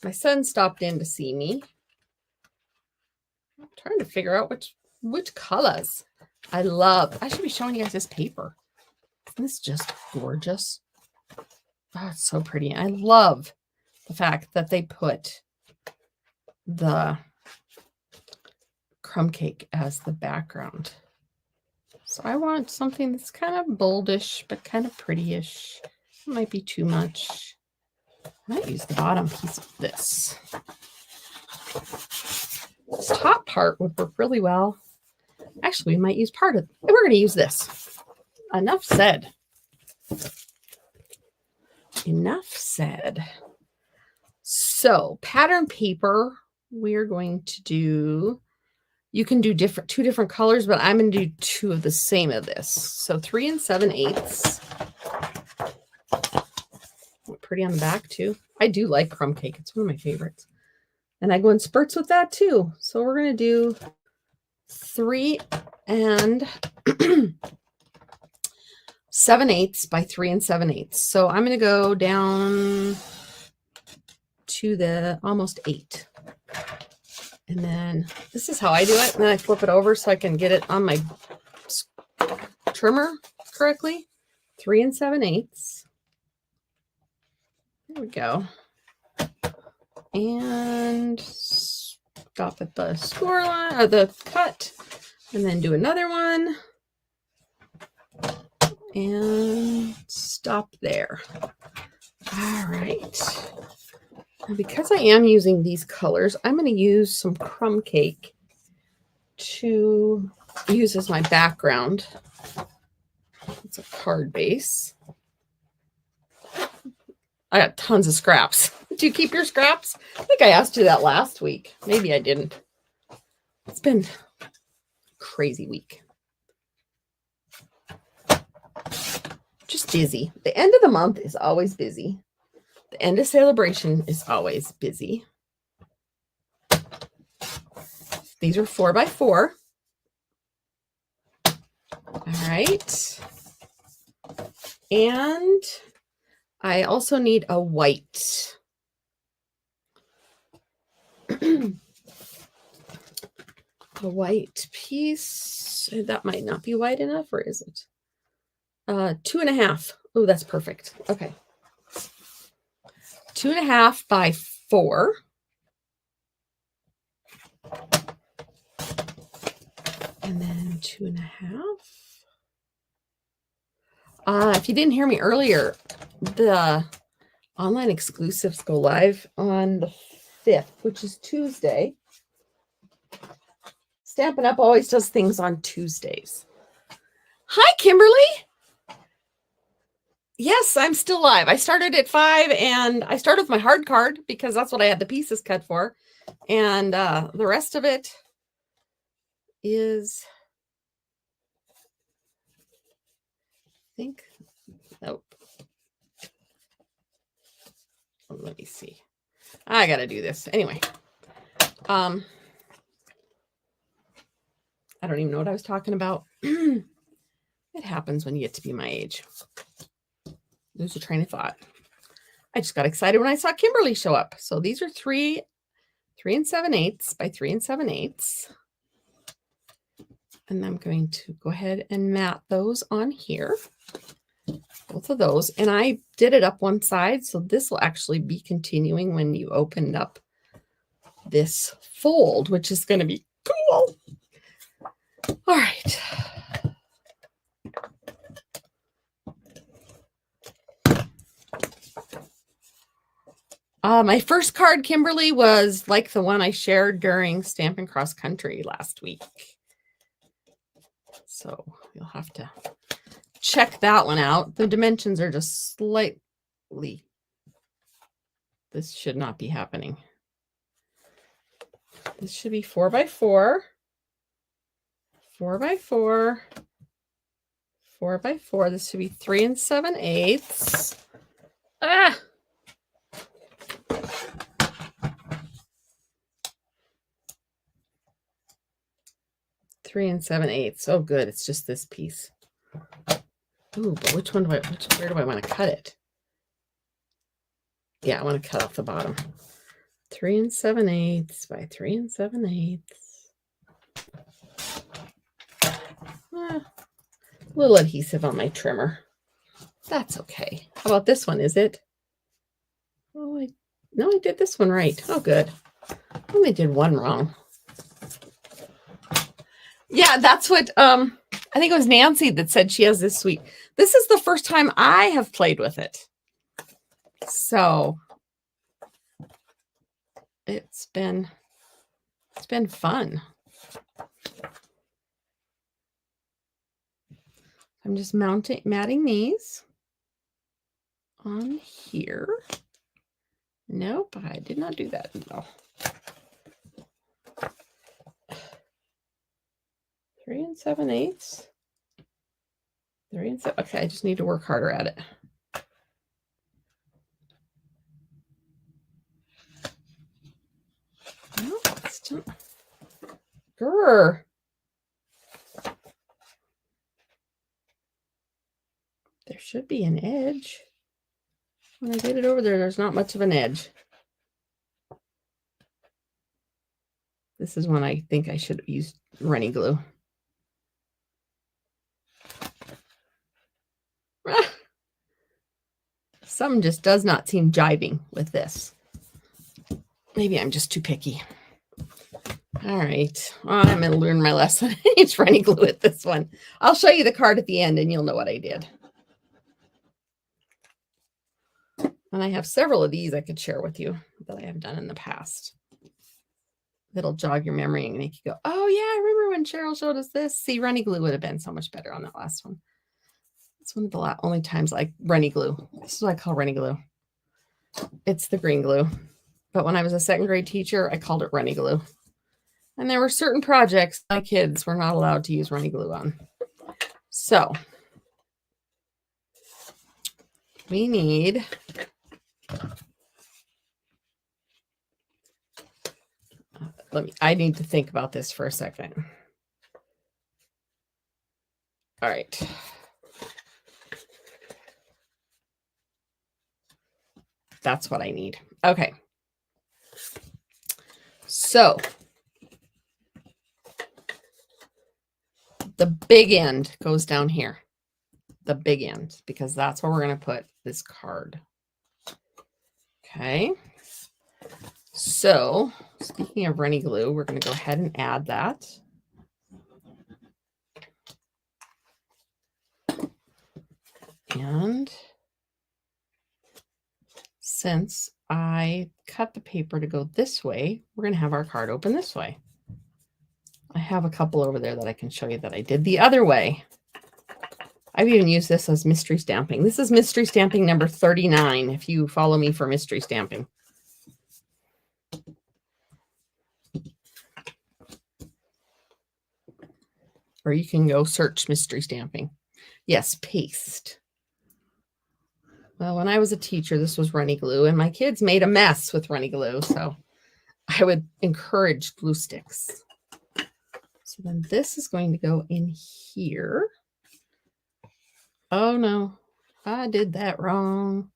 my son stopped in to see me. I'm trying to figure out which colors I love. I should be showing you guys this paper. Isn't this just gorgeous? Oh, it's so pretty. I love the fact that they put the crumb cake as the background. So I want something that's kind of boldish, but kind of pretty-ish. It might be too much. I might use the bottom piece of this. This top part would work really well. Actually, we might use part of it. We're going to use this. Enough said. Enough said. So, pattern paper, we're going to do, you can do two different colors, but I'm going to do two of the same of this. So 3 7/8. Pretty on the back too. I do like crumb cake. It's one of my favorites. And I go in spurts with that too. So we're going to do 3 7/8 by 3 7/8. So I'm going to go down to the almost 8. And then this is how I do it. And then I flip it over so I can get it on my trimmer correctly. 3 7/8. There we go. And stop at the score line or the cut, and then do another one and stop there. All right. And because I am using these colors, I'm going to use some crumb cake to use as my background. It's a card base. I got tons of scraps. Do you keep your scraps? I think I asked you that last week. Maybe I didn't. It's been a crazy week. Just busy. The end of the month is always busy. The end of celebration is always busy. These are 4 by 4. All right. And I also need a white. A white piece. That might not be white enough, or is it? 2.5. Oh, that's perfect. Okay. 2.5 by 4. And then 2.5. If you didn't hear me earlier, the online exclusives go live on the 5th, which is Tuesday. Stampin' Up always does things on Tuesdays. Hi, Kimberly. Yes, I'm still live. I started at 5, and I started with my hard card because that's what I had the pieces cut for. And the rest of it is, I think, nope. Let me see. I got to do this. Anyway, I don't even know what I was talking about. It happens when you get to be my age. Lose a train of thought. I just got excited when I saw Kimberly show up. So these are 3 7/8 by 3 7/8. And I'm going to go ahead and mat those on here. Both of those. And I did it up one side. So this will actually be continuing when you open up this fold, which is going to be cool. All right. My first card, Kimberly, was like the one I shared during Stampin' Cross Country last week. So you'll have to check that one out. The dimensions are just slightly. This should not be happening. This should be 4 by 4. 4 by 4. 4 by 4. This should be 3 7/8. Ah! 3 7/8. Oh, good. It's just this piece. Ooh, but which one where do I want to cut it? Yeah, I want to cut off the bottom. 3 7/8 by 3 7/8. A little adhesive on my trimmer. That's okay. How about this one? Is it? Oh, no, I did this one right. Oh, good. I only did one wrong. Yeah, that's what I think it was Nancy that said she has this suite. This is the first time I have played with it. So it's been fun. I'm just matting these on here. Nope, I did not do that. No. 3 7/8. 3 7. Okay, I just need to work harder at it. No, it's still. Grr. There should be an edge. When I get it over there, there's not much of an edge. This is when I think I should use runny glue. Something just does not seem jiving with this. Maybe I'm just too picky. All right. Well, I'm going to learn my lesson. It's runny glue at this one. I'll show you the card at the end and you'll know what I did. And I have several of these I could share with you that I have done in the past. That'll jog your memory and make you go, oh, yeah, I remember when Cheryl showed us this. See, runny glue would have been so much better on that last one. It's one of the only times I like runny glue. This is what I call runny glue. It's the green glue. But when I was a second grade teacher, I called it runny glue. And there were certain projects my kids were not allowed to use runny glue on. So we need I need to think about this for a second. All right. That's what I need. Okay. So the big end goes down here. The big end, because that's where we're going to put this card. Okay. So speaking of runny glue, we're going to go ahead and add that. And since I cut the paper to go this way, we're going to have our card open this way. I have a couple over there that I can show you that I did the other way. I've even used this as mystery stamping. This is mystery stamping number 39, if you follow me for mystery stamping. Or you can go search mystery stamping. Yes, paste. Well, when I was a teacher, this was runny glue, and my kids made a mess with runny glue, so I would encourage glue sticks. So then this is going to go in here. Oh, no, I did that wrong.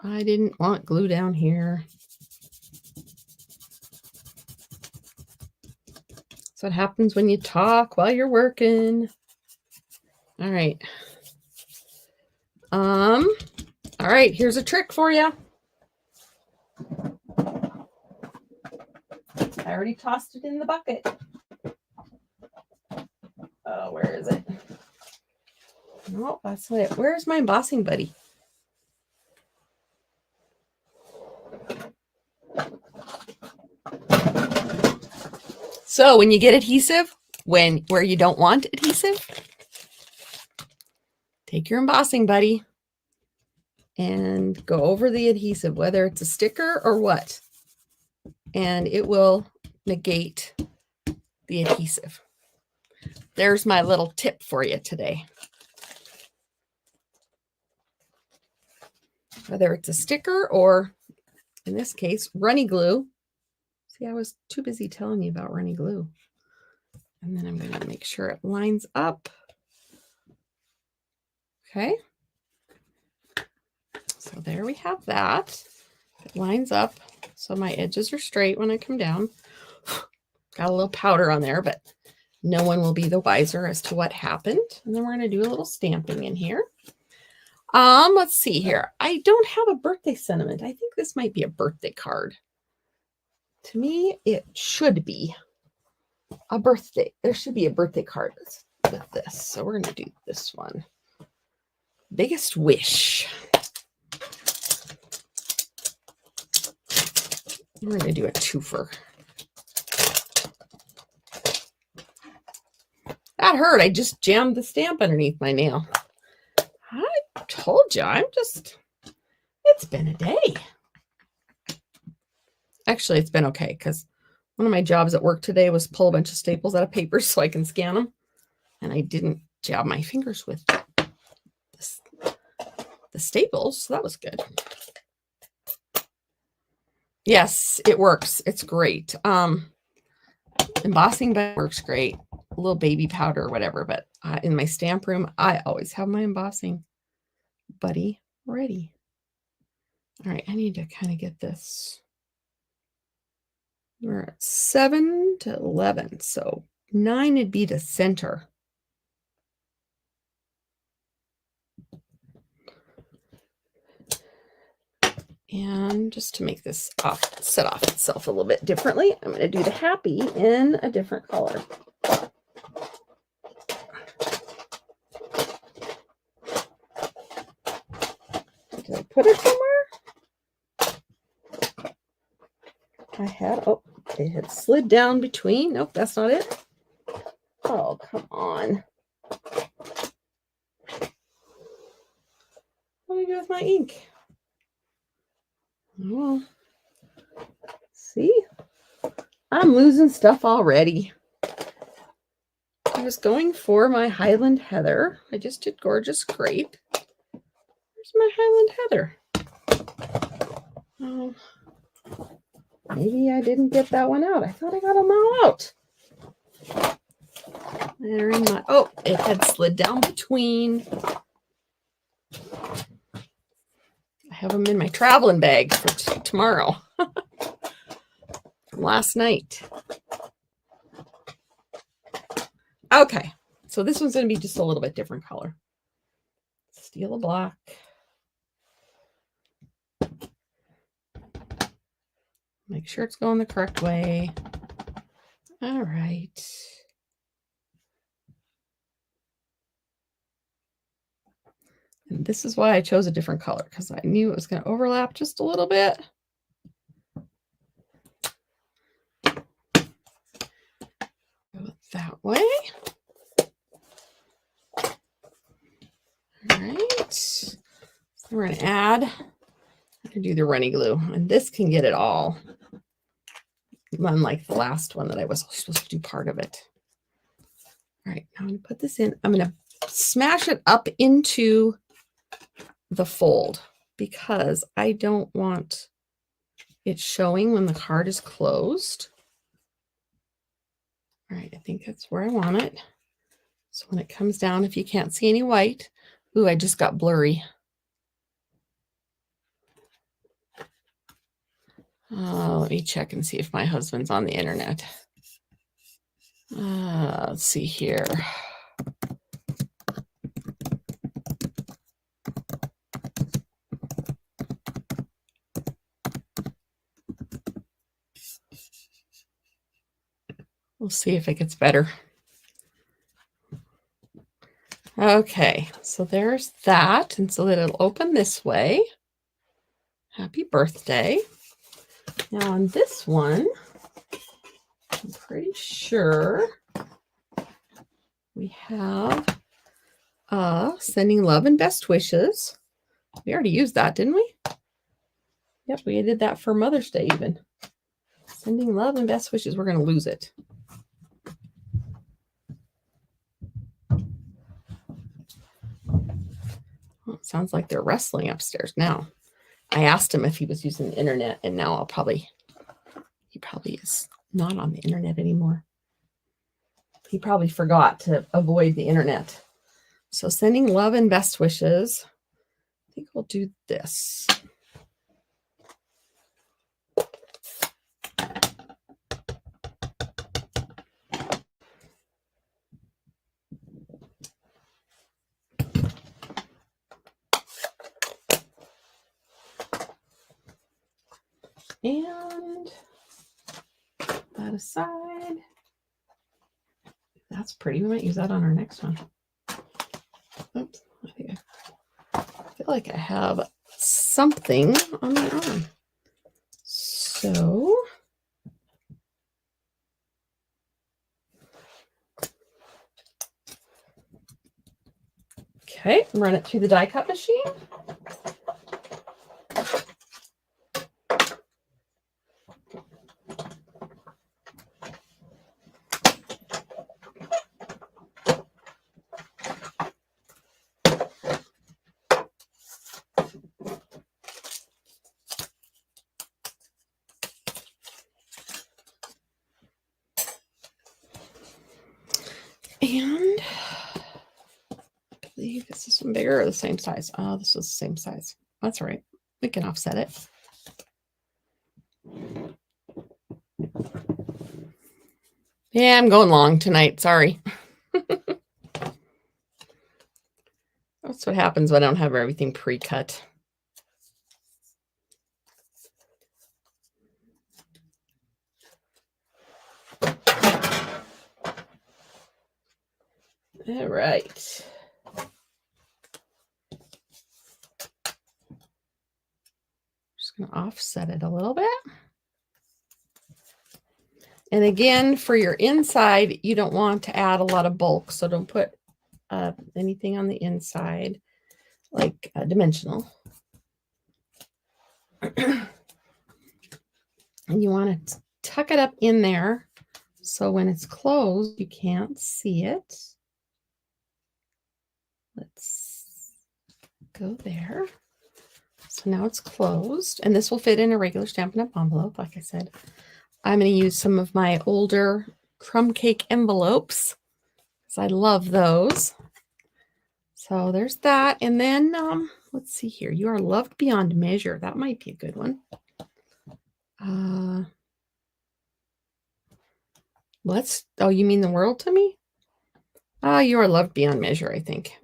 I didn't want glue down here. That's what happens when you talk while you're working. All right. All right, here's a trick for you. I already tossed it in the bucket. Oh, where is it? No, that's not it. Where's my embossing buddy? So when you get adhesive, where you don't want adhesive, take your embossing buddy and go over the adhesive, whether it's a sticker or what, and it will negate the adhesive. There's my little tip for you today. Whether it's a sticker or, in this case, runny glue. See, I was too busy telling you about runny glue. And then I'm going to make sure it lines up. Okay. So there we have that. It lines up. So my edges are straight when I come down. Got a little powder on there, but no one will be the wiser as to what happened. And then we're going to do a little stamping in here. Let's see here. I don't have a birthday sentiment. I think this might be a birthday card. To me, it should be a birthday. There should be a birthday card with this. So we're going to do this one. Biggest wish. We're going to do a twofer. That hurt. I just jammed the stamp underneath my nail. I told you, it's been a day. Actually, it's been okay because one of my jobs at work today was pull a bunch of staples out of paper so I can scan them. And I didn't jab my fingers with the staples, so that was good. Yes, it works. It's great. Embossing works great. A little baby powder or whatever, but in my stamp room, I always have my embossing buddy ready. All right, I need to kind of get this. We're at 7 to 11, so 9 would be the center. And just to make this set off itself a little bit differently, I'm going to do the happy in a different color. Did I put it somewhere? It had slid down between. Nope, that's not it. Oh, come on. What do I do with my ink? Well, see, I'm losing stuff already. I was going for my Highland Heather. I just did Gorgeous Grape. Where's my Highland Heather? Oh, maybe I didn't get that one out. I thought I got them all out. They're in my, oh, it had slid down between. I have them in my traveling bag for tomorrow. From last night. Okay, so this one's going to be just a little bit different color. Steel black. Make sure it's going the correct way. All right. And this is why I chose a different color, because I knew it was going to overlap just a little bit. Go that way. All right. So we're going to add, I'm going to do the runny glue, and this can get it all. Unlike the last one that I was supposed to do part of it. All right, now I'm going to put this in. I'm going to smash it up into the fold because I don't want it showing when the card is closed. All right, I think that's where I want it. So when it comes down, if you can't see any white, ooh, I just got blurry. Let me check and see if my husband's on the internet. Let's see here. We'll see if it gets better. Okay, so there's that. And so that it'll open this way. Happy birthday. Now on this one, I'm pretty sure we have sending love and best wishes. We already used that, didn't we? Yep, we did that for Mother's Day even. Sending love and best wishes. We're going to lose it. Well, it sounds like they're wrestling upstairs now. I asked him if he was using the internet, and now he probably is not on the internet anymore. He probably forgot to avoid the internet. So sending love and best wishes. I think we'll do this. And that aside. That's pretty. We might use that on our next one. Oops. I feel like I have something on my arm. So okay, run it through the die cut machine. And I believe is this one bigger or the same size? Oh, this is the same size. That's all right. We can offset it. Yeah, I'm going long tonight. Sorry. That's what happens when I don't have everything pre-cut. All right. Just going to offset it a little bit. And again, for your inside, you don't want to add a lot of bulk. So don't put anything on the inside, like dimensional. And you want to tuck it up in there. So when it's closed, you can't see it. Let's go there. So now it's closed, and this will fit in a regular Stampin' Up! Envelope. Like I said, I'm going to use some of my older crumb cake envelopes because I love those. So there's that. And then let's see here. You are loved beyond measure. That might be a good one. Oh, you mean the world to me? You are loved beyond measure, I think.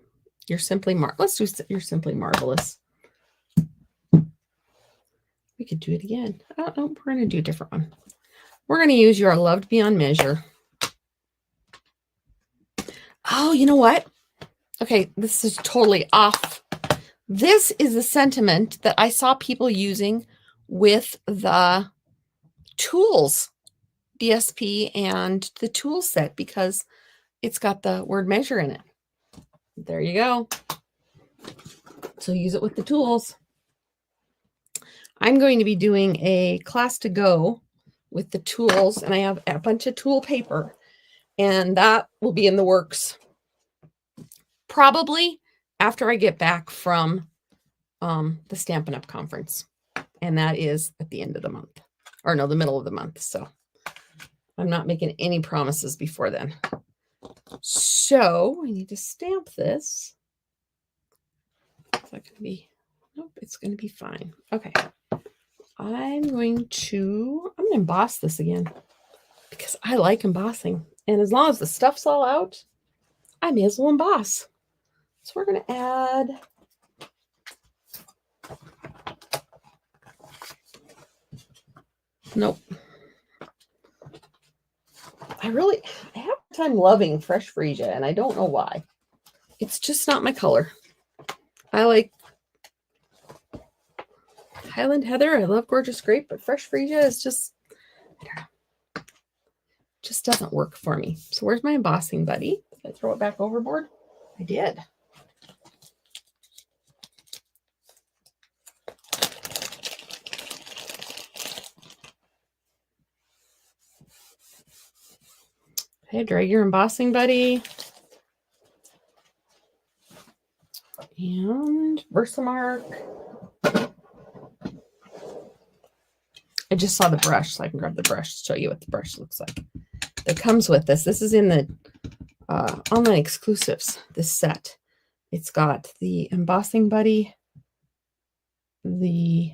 You're simply let's do you're simply marvelous. We could do it again. Oh, no, we're going to do a different one. We're going to use you are loved beyond measure. Oh, you know what? Okay, this is totally off. This is the sentiment that I saw people using with the tools, DSP and the tool set, because it's got the word measure in it. There you go. So use it with the tools. I'm going to be doing a class to go with the tools, and I have a bunch of tool paper, and that will be in the works probably after I get back from the Stampin' Up! Conference, and that is at the end of the month, or no, the middle of the month. So I'm not making any promises before then. So we need to stamp this. Is that going to be? Nope, it's going to be fine. Okay. I'm going to emboss this again because I like embossing. And as long as the stuff's all out, I may as well emboss. So we're going to add nope. I have a time loving fresh freesia, and I don't know why. It's just not my color. I like Highland Heather. I love Gorgeous Grape, but fresh freesia is just, I don't know, just doesn't work for me. So where's my embossing buddy? Did I throw it back overboard? I did. Okay, drag your embossing buddy. And Versamark. I just saw the brush, so I can grab the brush to show you what the brush looks like. That comes with this. This is in the online exclusives, this set. It's got the embossing buddy, the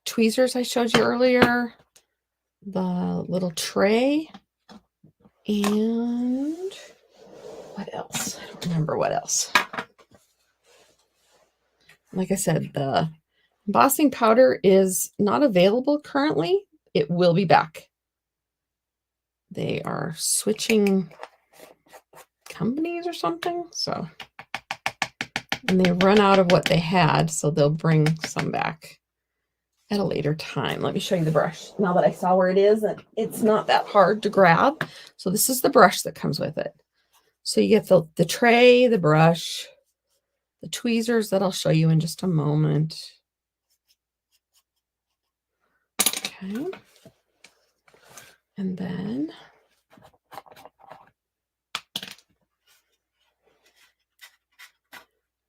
tweezers I showed you earlier, the little tray, and what else? I don't remember what else. Like I said, the embossing powder is not available currently. It will be back. They are switching companies or something, so, and they run out of what they had, so they'll bring some back at a later time. Let me show you the brush now that I saw where it is, and it's not that hard to grab. So this is the brush that comes with it. So you get the tray, the brush, the tweezers that I'll show you in just a moment. Okay. And then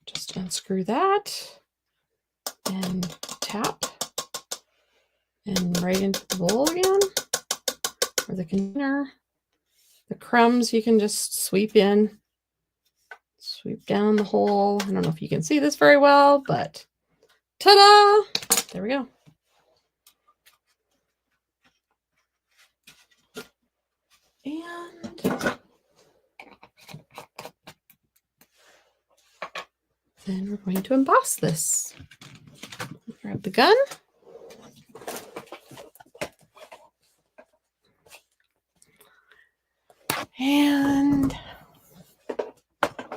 just unscrew that and tap and right into the bowl again, or the container. The crumbs you can just sweep in, sweep down the hole. I don't know if you can see this very well, but ta-da! There we go. And then we're going to emboss this. Grab the gun. And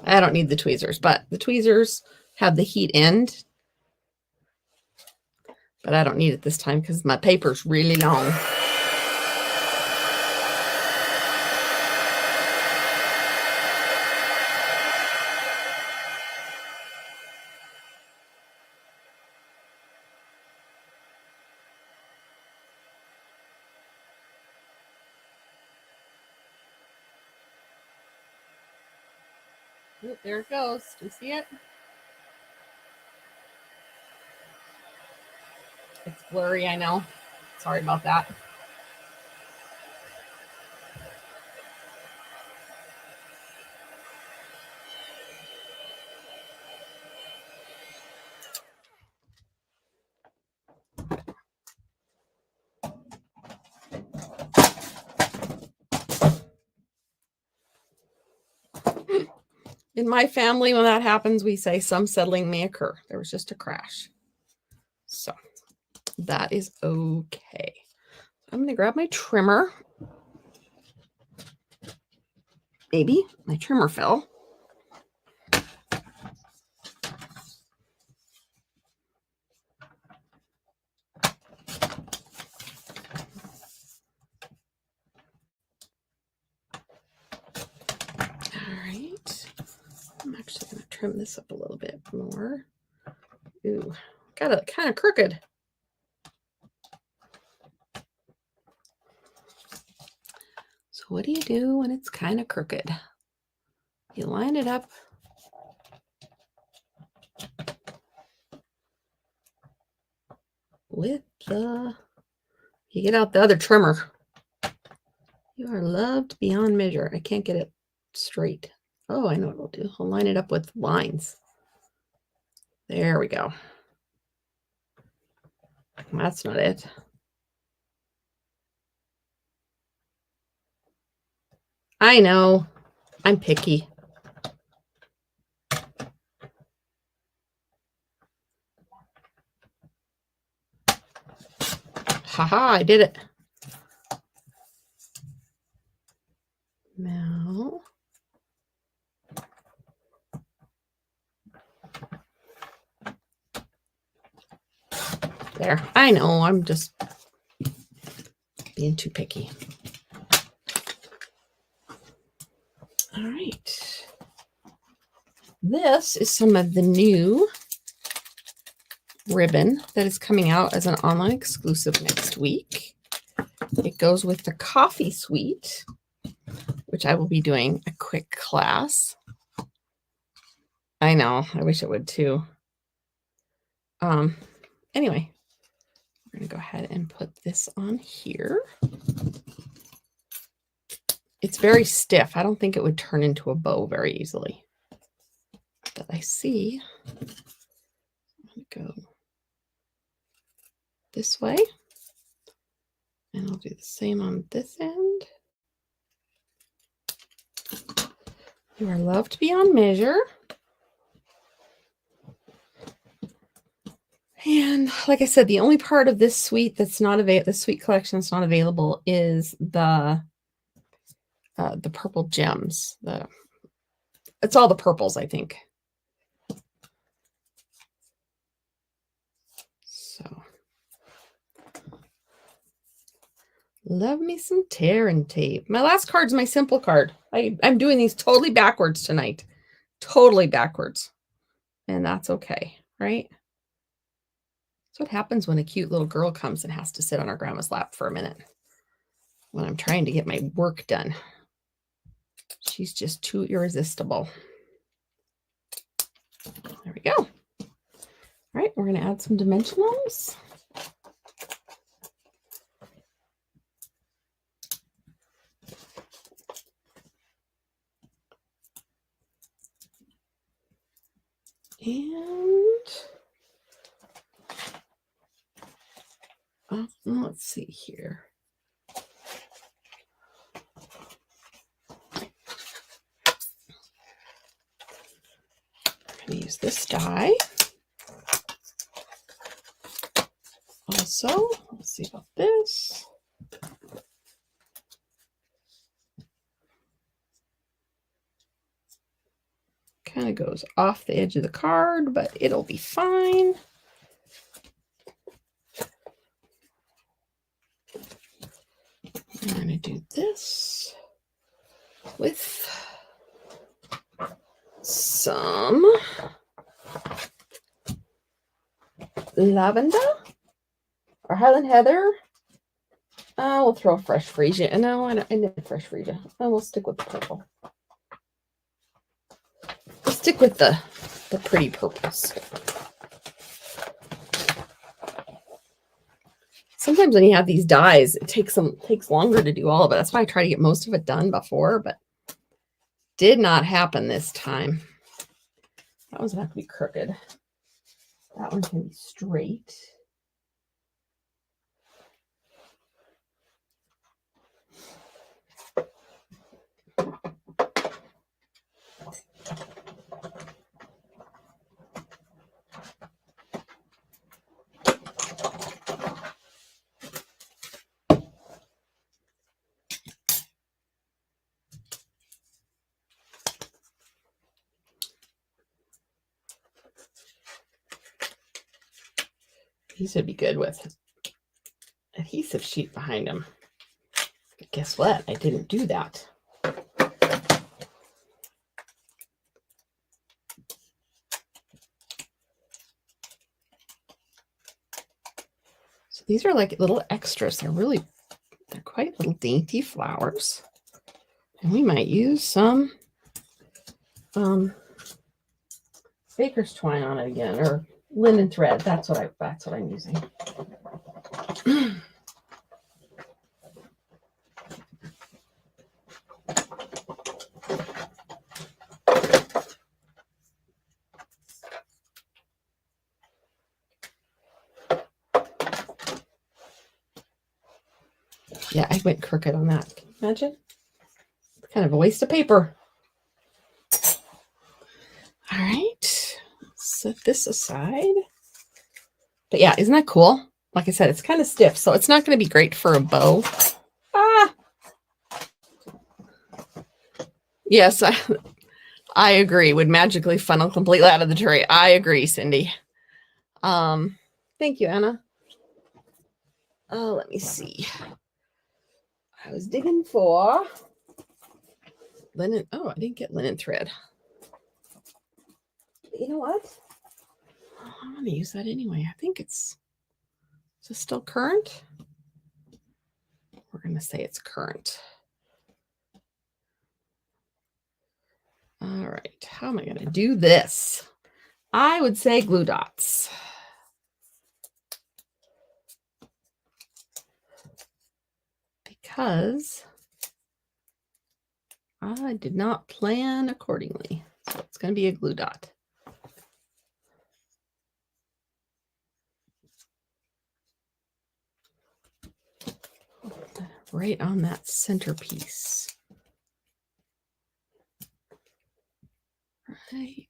I don't need the tweezers, but the tweezers have the heat end. But I don't need it this time because my paper's really long. Oop, there it goes. Do you see it? It's blurry, I know. Sorry about that. In my family, when that happens, we say some settling may occur. There was just a crash. So that is okay. I'm going to grab my trimmer. Maybe my trimmer fell. All right. I'm actually going to trim this up a little bit more. Ooh, got it kind of crooked. So what do you do when it's kind of crooked? You line it up with you get out the other trimmer. You are loved beyond measure. I can't get it straight. Oh, I know what we'll do. I'll line it up with lines. There we go. That's not it. I know. I'm picky. Haha, I did it. Now, there. I know, I'm just being too picky. All right. This is some of the new ribbon that is coming out as an online exclusive next week. It goes with the coffee suite, which I will be doing a quick class. I know, I wish it would too. Anyway, we're going to go ahead and put this on here. it's very stiff. I don't think it would turn into a bow very easily. But I see. I'm going to go this way. And I'll do the same on this end. You are loved beyond measure. And like I said, the only part of this suite that's not available, the suite collection that's not available, is the purple gems. It's all the purples, I think. So, love me some tear and tape. My last card's my simple card. I'm doing these totally backwards tonight. Totally backwards. And that's okay, right? That's what happens when a cute little girl comes and has to sit on her grandma's lap for a minute when I'm trying to get my work done. She's just too irresistible. There we go. All right, we're going to add some dimensionals. And let's see here. I'm going to use this die. Also, let's see about this. Kind of goes off the edge of the card, but it'll be fine. I'm going to do this with some lavender or Highland Heather. We'll throw fresh freesia. No, I need fresh freesia. And we'll stick with the purple. We'll stick with the pretty purples. Sometimes when you have these dyes, it takes longer to do all of it. That's why I try to get most of it done before, but did not happen this time. That one's gonna have to be crooked. That one can be straight. These would be good with adhesive sheet behind them. But guess what? I didn't do that. So these are like little extras. They're quite little dainty flowers. And we might use some baker's twine on it again, or linen thread. That's what I'm using. Yeah, I went crooked on that. Can you imagine? It's kind of a waste of paper. All right, set this aside. But yeah, isn't that cool? Like I said, it's kind of stiff, so it's not going to be great for a bow. Yes, I agree. Would magically funnel completely out of the tray. I agree, Cindy. Thank you, Anna. Let me see. I was digging for linen. Oh, I didn't get linen thread. But you know what? I'm going to use that anyway. I think is this still current? We're going to say it's current. All right. How am I going to do this? I would say glue dots. Because I did not plan accordingly. So it's going to be a glue dot. Right on that centerpiece. Right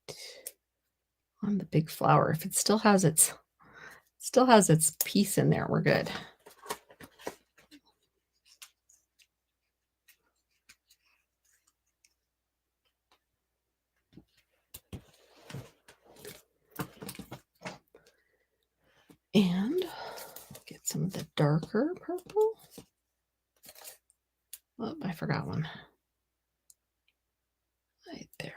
on the big flower. If it still has its piece in there, we're good. And get some of the darker purple. Oh, I forgot one. Right there.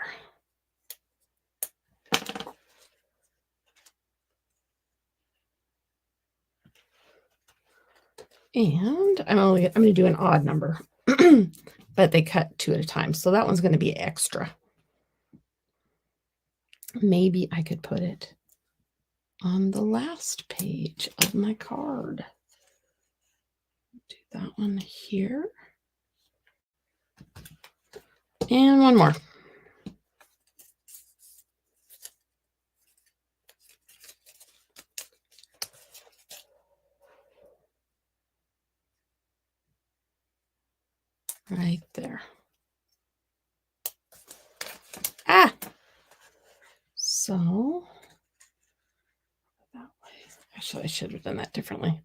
And I'm going to do an odd number, but they cut 2 at a time. So that one's going to be extra. Maybe I could put it on the last page of my card. Do that one here. And one more. Right there. Ah! So, that way. Actually, I should have done that differently.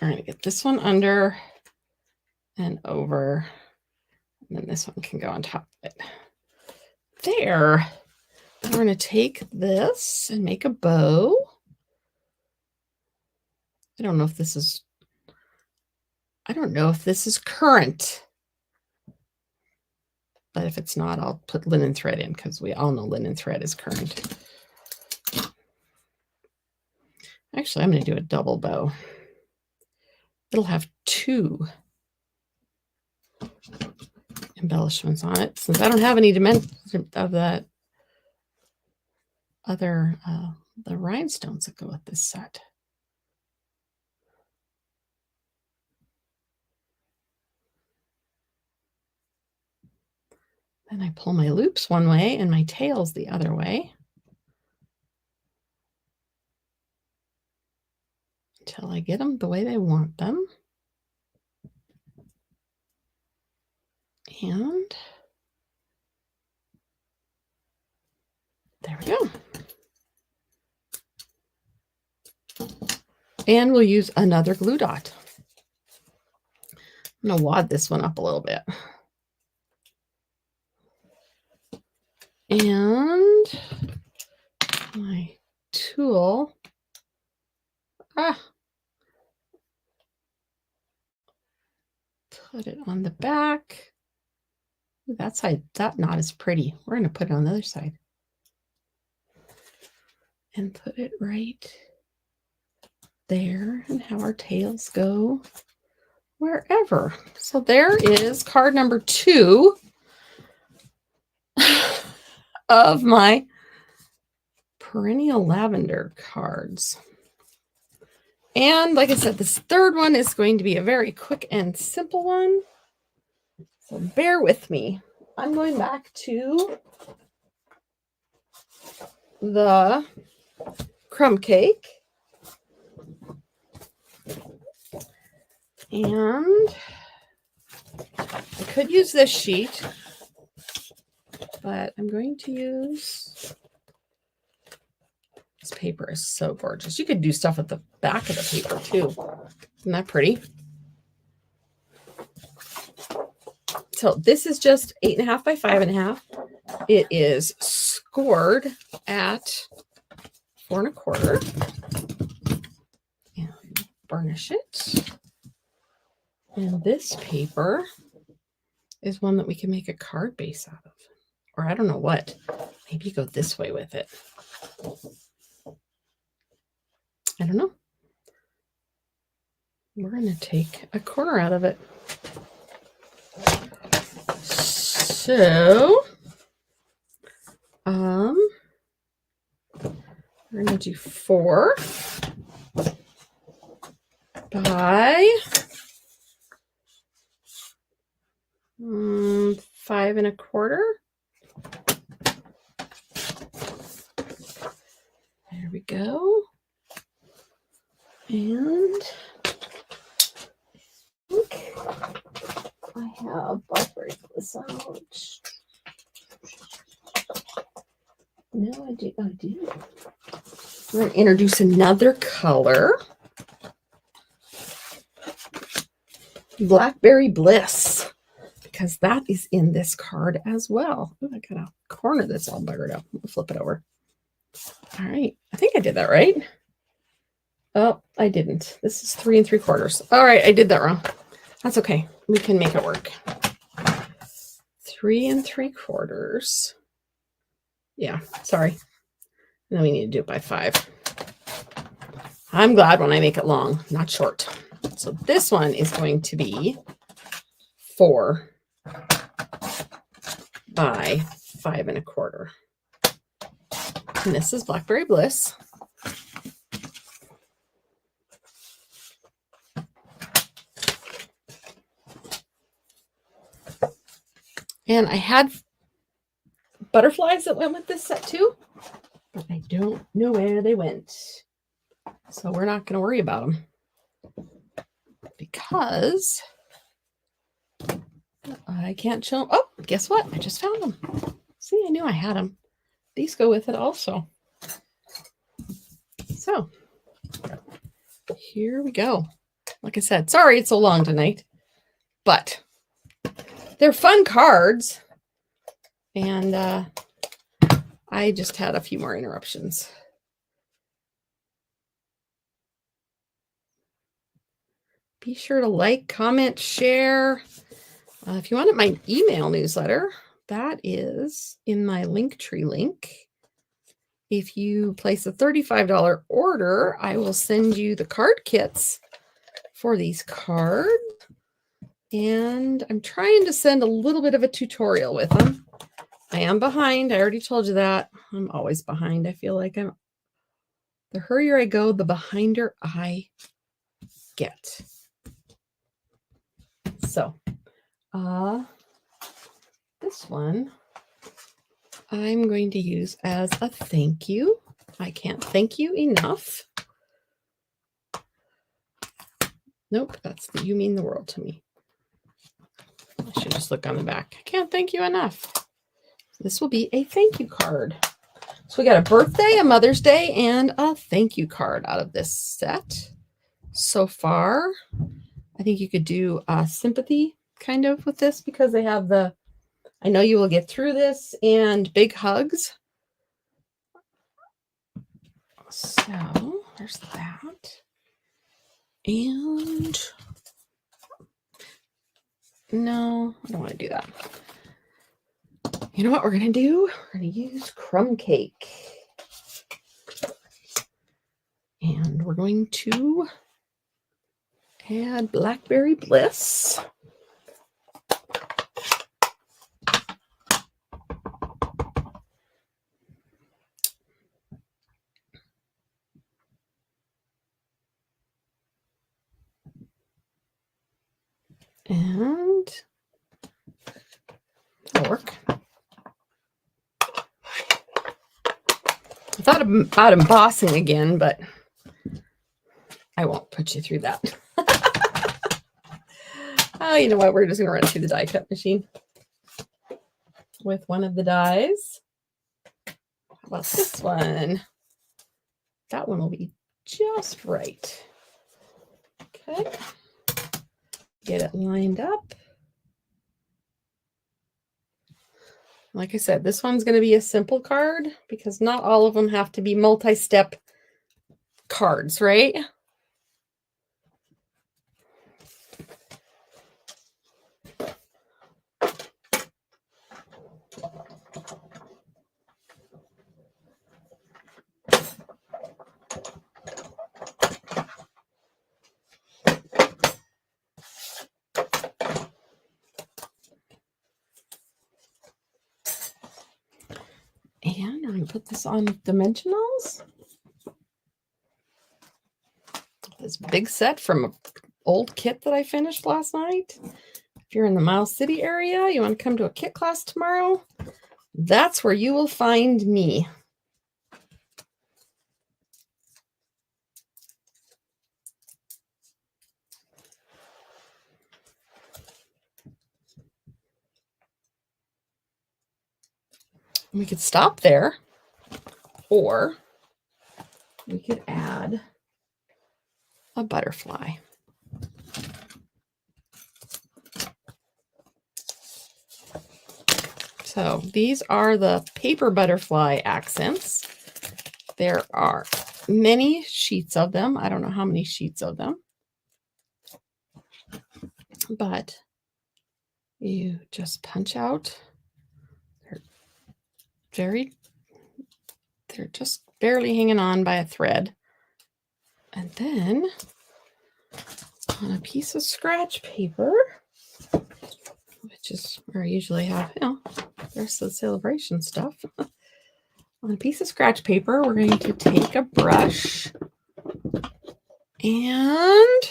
We're going to get this one under and over. And then this one can go on top of it. There. Then we're going to take this and make a bow. I don't know if this is current. But if it's not, I'll put linen thread in because we all know linen thread is current. Actually, I'm going to do a double bow. It'll have 2 embellishments on it since I don't have any dimensions of that other the rhinestones that go with this set. Then I pull my loops one way and my tails the other way until I get them the way they want them. And there we go. And we'll use another glue dot. I'm going to wad this one up a little bit. And my tool. Put it on the back. That side, that knot is pretty. We're going to put it on the other side. And put it right there and have our tails go wherever. So there is card number 2 of my perennial lavender cards. And like I said, this third one is going to be a very quick and simple one. So bear with me. I'm going back to the crumb cake. And I could use this sheet, but I'm going to use this paper. Is so gorgeous. You could do stuff at the back of the paper too. Isn't that pretty? So this is just 8.5 by 5.5. It is scored at 4 1/4. And burnish it. And this paper is one that we can make a card base out of. Or I don't know what. Maybe go this way with it. I don't know. We're going to take a corner out of it. So, we're going to do 4 by 5 1/4. There we go. And I think I have blackberry bliss out. No, I do. I do. I'm going to introduce another color. Blackberry Bliss, because that is in this card as well. Ooh, I got a corner that's all buggered up. We'll flip it over. All right. I think I did that right. Oh, I didn't. This is 3 3/4. All right. I did that wrong. That's okay. We can make it work. 3 3/4. Yeah. Sorry. Then we need to do it by 5. I'm glad when I make it long, not short. So this one is going to be 4 by 5 1/4. And this is Blackberry Bliss. And I had butterflies that went with this set too, but I don't know where they went. So we're not going to worry about them because I can't show them. Oh, guess what? I just found them. See, I knew I had them. These go with it also. So here we go. Like I said, sorry it's so long tonight, but they're fun cards. And I just had a few more interruptions. Be sure to like, comment, share. If you wanted my email newsletter, that is in my Linktree link. If you place a $35 order, I will send you the card kits for these cards. And I'm trying to send a little bit of a tutorial with them. I am behind. I already told you that. I'm always behind. I feel like the hurrier I go, the behinder I get. So, this one I'm going to use as a thank you. I can't thank you enough. Nope, that's the You Mean the World to Me. I should just look on the back. I can't thank you enough. This will be a thank you card. So we got a birthday, a Mother's Day, and a thank you card out of this set. So far, I think you could do sympathy kind of with this because they have the I know you will get through this and big hugs. So there's that. And no, I don't want to do that. You know what we're going to do? We're going to use crumb cake. And we're going to add Blackberry Bliss. And that'll work. I thought about embossing again, but I won't put you through that. Oh, you know what? We're just going to run it through the die cut machine with one of the dies. How about this one? That one will be just right. Okay. Get it lined up. Like I said, this one's going to be a simple card because not all of them have to be multi-step cards, right? And we're going to put this on dimensionals. This big set from an old kit that I finished last night. If you're in the Miles City area, you want to come to a kit class tomorrow, that's where you will find me. We could stop there, or we could add a butterfly. So these are the paper butterfly accents. There are many sheets of them. I don't know how many sheets of them, but you just punch out. They're just barely hanging on by a thread. And then on a piece of scratch paper, which is where I usually have, there's the celebration stuff. On a piece of scratch paper, we're going to take a brush, and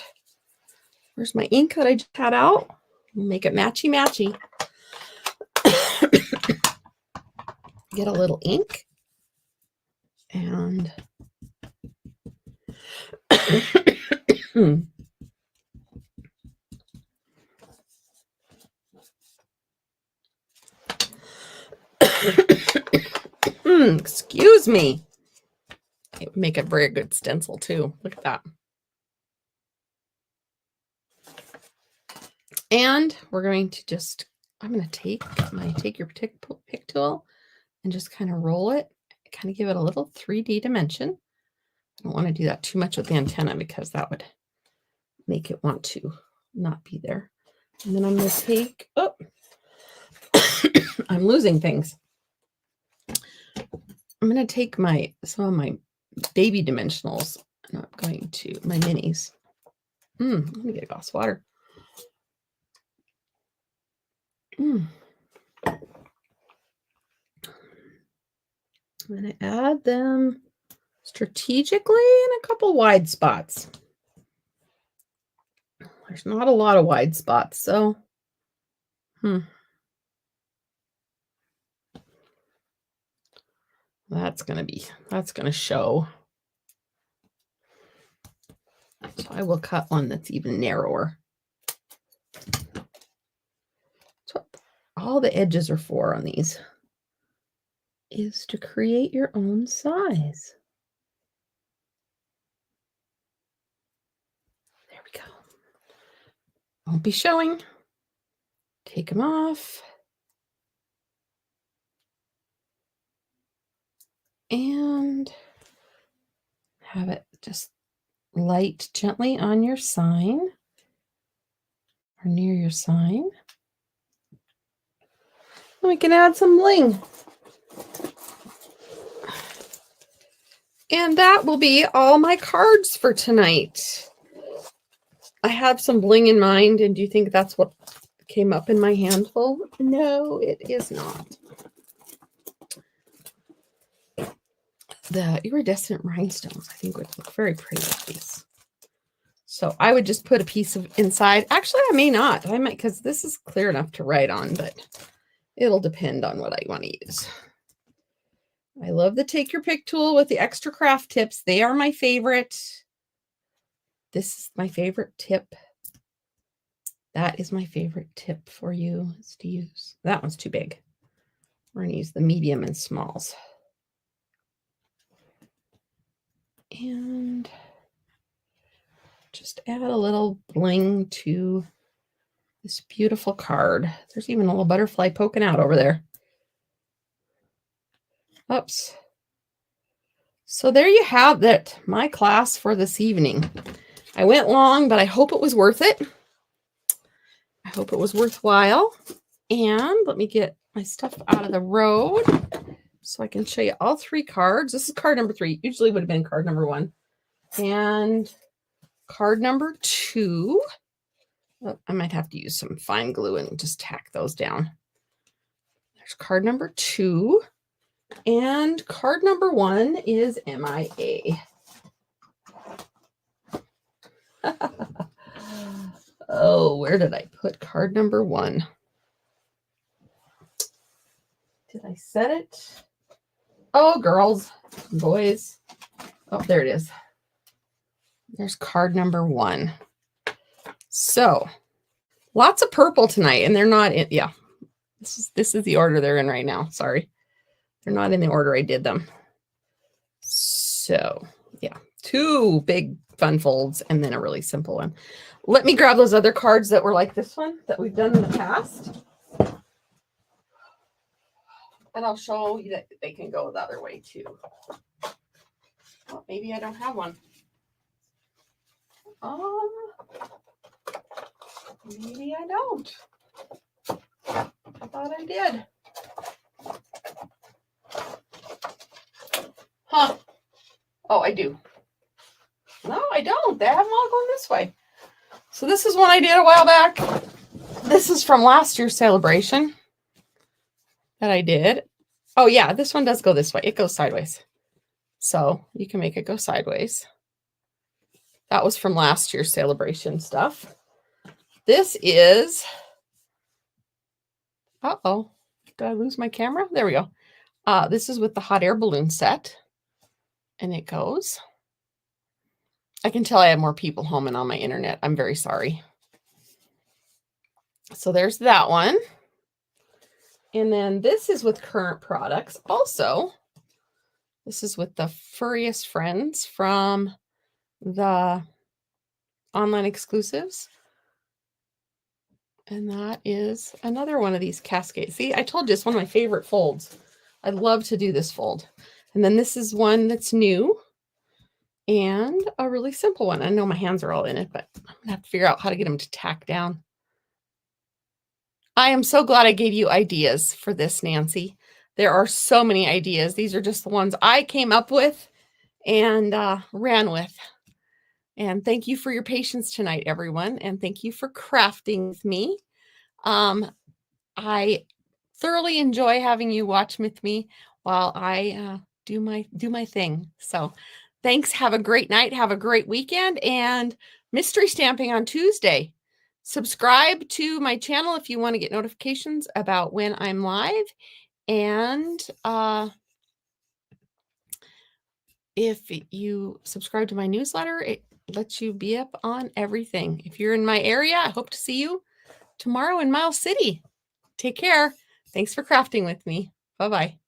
where's my ink that I just had out? Make it matchy-matchy. Get a little ink, and excuse me. It would make a very good stencil too. Look at that. And we're going to just, I'm going to take my take your pick tool and just kind of roll it, kind of give it a little 3D dimension. I don't want to do that too much with the antenna because that would make it want to not be there. And then I'm going to take, I'm losing things. I'm going to take some of my baby dimensionals, and I'm going to, my minis. Let me get a glass of water. I'm going to add them strategically in a couple wide spots. There's not a lot of wide spots, so that's going to show. So I will cut one that's even narrower. That's what all the edges are for on these, is to create your own size. There we go. Won't be showing. Take them off. And have it just light gently on your sign or near your sign. And we can add some bling. And that will be all my cards for tonight. I have some bling in mind, and do you think that's what came up in my handful? No, it is not. The iridescent rhinestones, I think, would look very pretty with these. So I would just put a piece of inside. Actually, I may not. I might, because this is clear enough to write on, but it'll depend on what I want to use. I love the Take Your Pick tool with the extra craft tips. They are my favorite. This is my favorite tip. That is my favorite tip for you, is to use. That one's too big. We're going to use the medium and smalls. And just add a little bling to this beautiful card. There's even a little butterfly poking out over there. Oops. So there you have it, my class for this evening. I went long, but I hope it was worth it. I hope it was worthwhile. And let me get my stuff out of the road so I can show you all three cards. This is card number 3. Usually would have been card number 1. And card number 2. Oh, I might have to use some fine glue and just tack those down. There's card number 2. And card number 1 is MIA. Oh, where did I put card number 1? Did I set it? Oh, girls, boys. Oh, there it is. There's card number 1. So lots of purple tonight, and they're not in, yeah. This is the order they're in right now. Sorry. They're not in the order I did them. So yeah, 2 big fun folds and then a really simple one. Let me grab those other cards that were like this one that we've done in the past. And I'll show you that they can go the other way too. Oh, maybe I don't have one. Maybe I don't. I thought I did. Huh. Oh, I do. No, I don't. They have them all going this way. So this is one I did a while back. This is from last year's celebration that I did. Oh yeah, this one does go this way. It goes sideways. So you can make it go sideways. That was from last year's celebration stuff. This is, uh-oh, did I lose my camera? There we go. This is with the hot air balloon set. And it goes. I can tell I have more people home and on my internet. I'm very sorry. So there's that one. And then this is with current products. Also, this is with the furriest friends from the online exclusives. And that is another one of these cascades. See, I told you it's one of my favorite folds. I love to do this fold. And then this is one that's new and a really simple one. I know my hands are all in it, but I'm going to have to figure out how to get them to tack down. I am so glad I gave you ideas for this, Nancy. There are so many ideas. These are just the ones I came up with and ran with. And thank you for your patience tonight, everyone. And thank you for crafting with me. I thoroughly enjoy having you watch with me while I do my thing. So thanks. Have a great night. Have a great weekend. And mystery stamping on Tuesday. Subscribe to my channel if you want to get notifications about when I'm live. And if you subscribe to my newsletter, it lets you be up on everything. If you're in my area, I hope to see you tomorrow in Miles City. Take care. Thanks for crafting with me. Bye-bye.